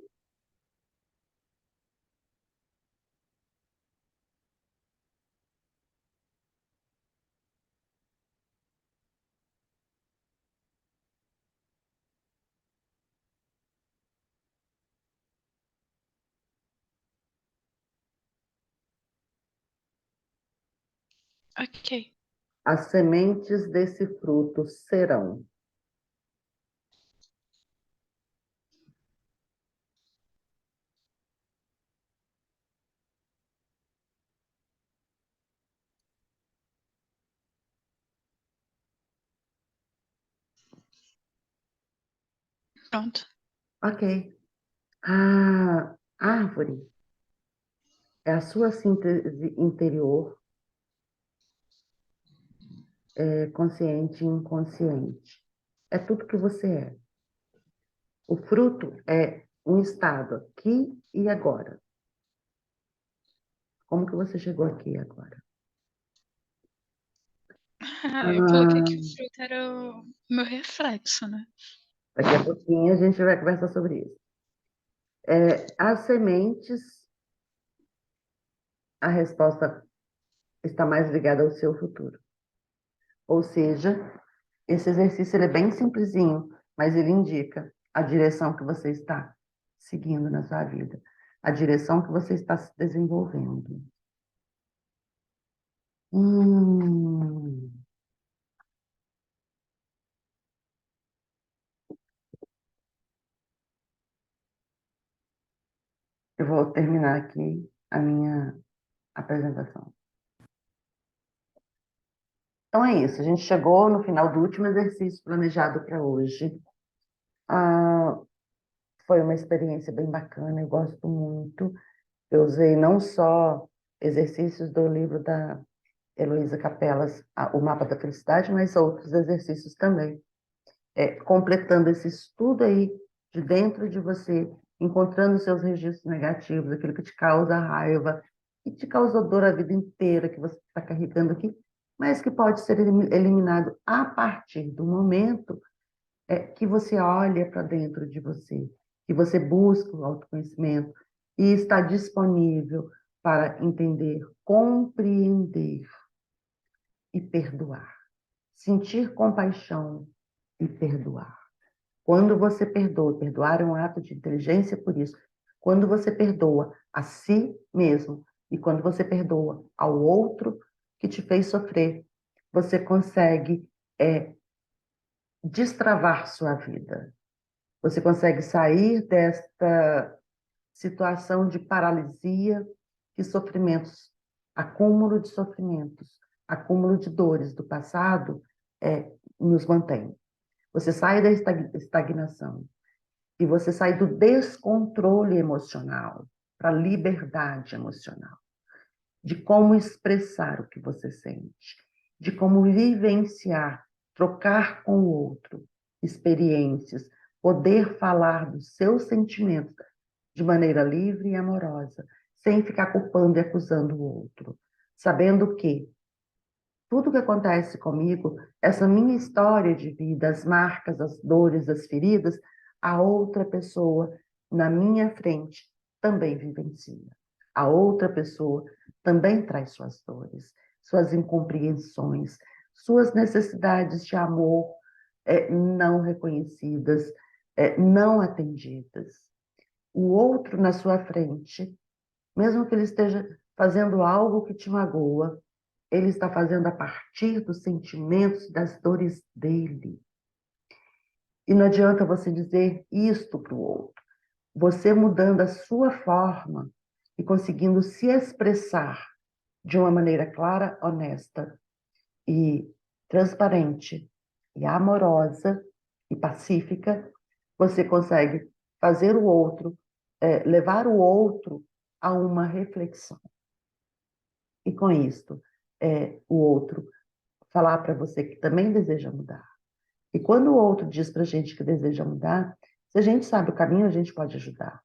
Ok. As sementes desse fruto serão... Pronto. Ok. A árvore é a sua síntese interior, consciente e inconsciente. É tudo que você é. O fruto é um estado aqui e agora. Como que você chegou aqui agora? Eu coloquei Ah, que o fruto era o meu reflexo, né? daqui a pouquinho a gente vai conversar sobre isso. As sementes, a resposta está mais ligada ao seu futuro. Ou seja, esse exercício ele é bem simplesinho, mas ele indica a direção que você está seguindo na sua vida, a direção que você está se desenvolvendo. Hum, eu vou terminar aqui a minha apresentação. Então é isso, a gente chegou no final do último exercício planejado para hoje. Ah, foi uma experiência bem bacana, eu gosto muito. Eu usei não só exercícios do livro da Heloísa Capelas, O Mapa da Felicidade, mas outros exercícios também. Completando esse estudo aí de dentro de você, encontrando seus registros negativos, aquilo que te causa raiva, que te causou dor a vida inteira, que você está carregando aqui, mas que pode ser eliminado a partir do momento que você olha para dentro de você, que você busca o autoconhecimento e está disponível para entender, compreender e perdoar. Sentir compaixão e perdoar. Quando você perdoa, perdoar é um ato de inteligência por isso. Quando você perdoa a si mesmo e quando você perdoa ao outro que te fez sofrer, você consegue destravar sua vida. Você consegue sair desta situação de paralisia e sofrimentos, acúmulo de sofrimentos, acúmulo de dores do passado nos mantém. Você sai da estagnação e você sai do descontrole emocional para a liberdade emocional. de como expressar o que você sente, de como vivenciar, trocar com o outro experiências, poder falar dos seus sentimentos de maneira livre e amorosa, sem ficar culpando e acusando o outro, sabendo que tudo que acontece comigo, essa minha história de vida, as marcas, as dores, as feridas, a outra pessoa na minha frente também vivencia. A outra pessoa também traz suas dores, suas incompreensões, suas necessidades de amor não reconhecidas, não atendidas. O outro na sua frente, mesmo que ele esteja fazendo algo que te magoa, ele está fazendo a partir dos sentimentos, das dores dele. E não adianta você dizer isto para o outro. Você mudando a sua forma e conseguindo se expressar de uma maneira clara, honesta e transparente e amorosa e pacífica, você consegue fazer o outro, levar o outro a uma reflexão. E com isto, o outro falar para você que também deseja mudar. E quando o outro diz para a gente que deseja mudar, se a gente sabe o caminho, a gente pode ajudar.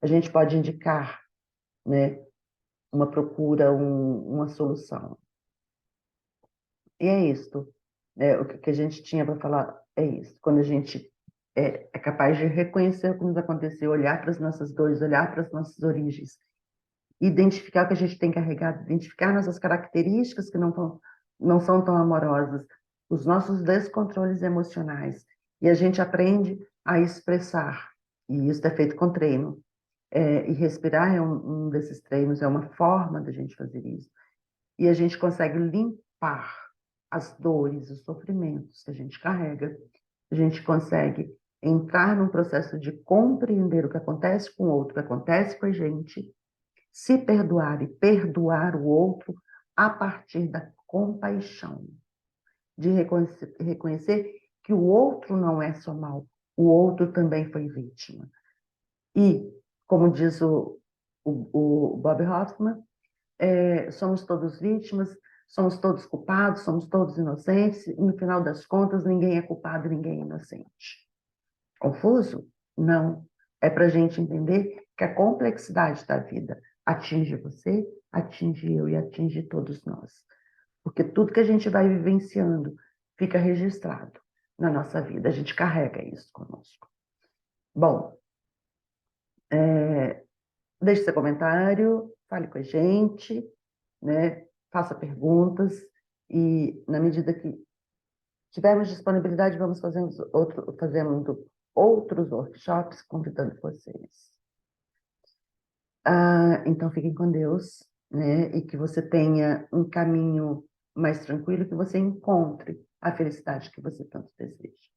A gente pode indicar, né, uma procura, uma solução. E é isto. O que a gente tinha para falar é isso. Quando a gente é capaz de reconhecer o que nos aconteceu, olhar para as nossas dores, olhar para as nossas origens, identificar o que a gente tem carregado, identificar nossas características que não são tão amorosas, os nossos descontroles emocionais. E a gente aprende a expressar. E isso é feito com treino. E respirar é um desses treinos, é uma forma da gente fazer isso. E a gente consegue limpar as dores, os sofrimentos que a gente carrega. A gente consegue entrar num processo de compreender o que acontece com o outro, o que acontece com a gente, se perdoar e perdoar o outro a partir da compaixão, de reconhecer que o outro não é só mal, o outro também foi vítima. E, como diz o Bob Hoffman, somos todos vítimas, somos todos culpados, somos todos inocentes, e no final das contas ninguém é culpado, ninguém é inocente. Confuso? Não. É para a gente entender que a complexidade da vida atinge você, atinge eu e atinge todos nós. Porque tudo que a gente vai vivenciando fica registrado na nossa vida. A gente carrega isso conosco. Bom, deixe seu comentário, fale com a gente, né? Faça perguntas e, na medida que tivermos disponibilidade, vamos fazendo outros workshops convidando vocês. Então, fiquem com Deus, né? E que você tenha um caminho mais tranquilo, que você encontre a felicidade que você tanto deseja.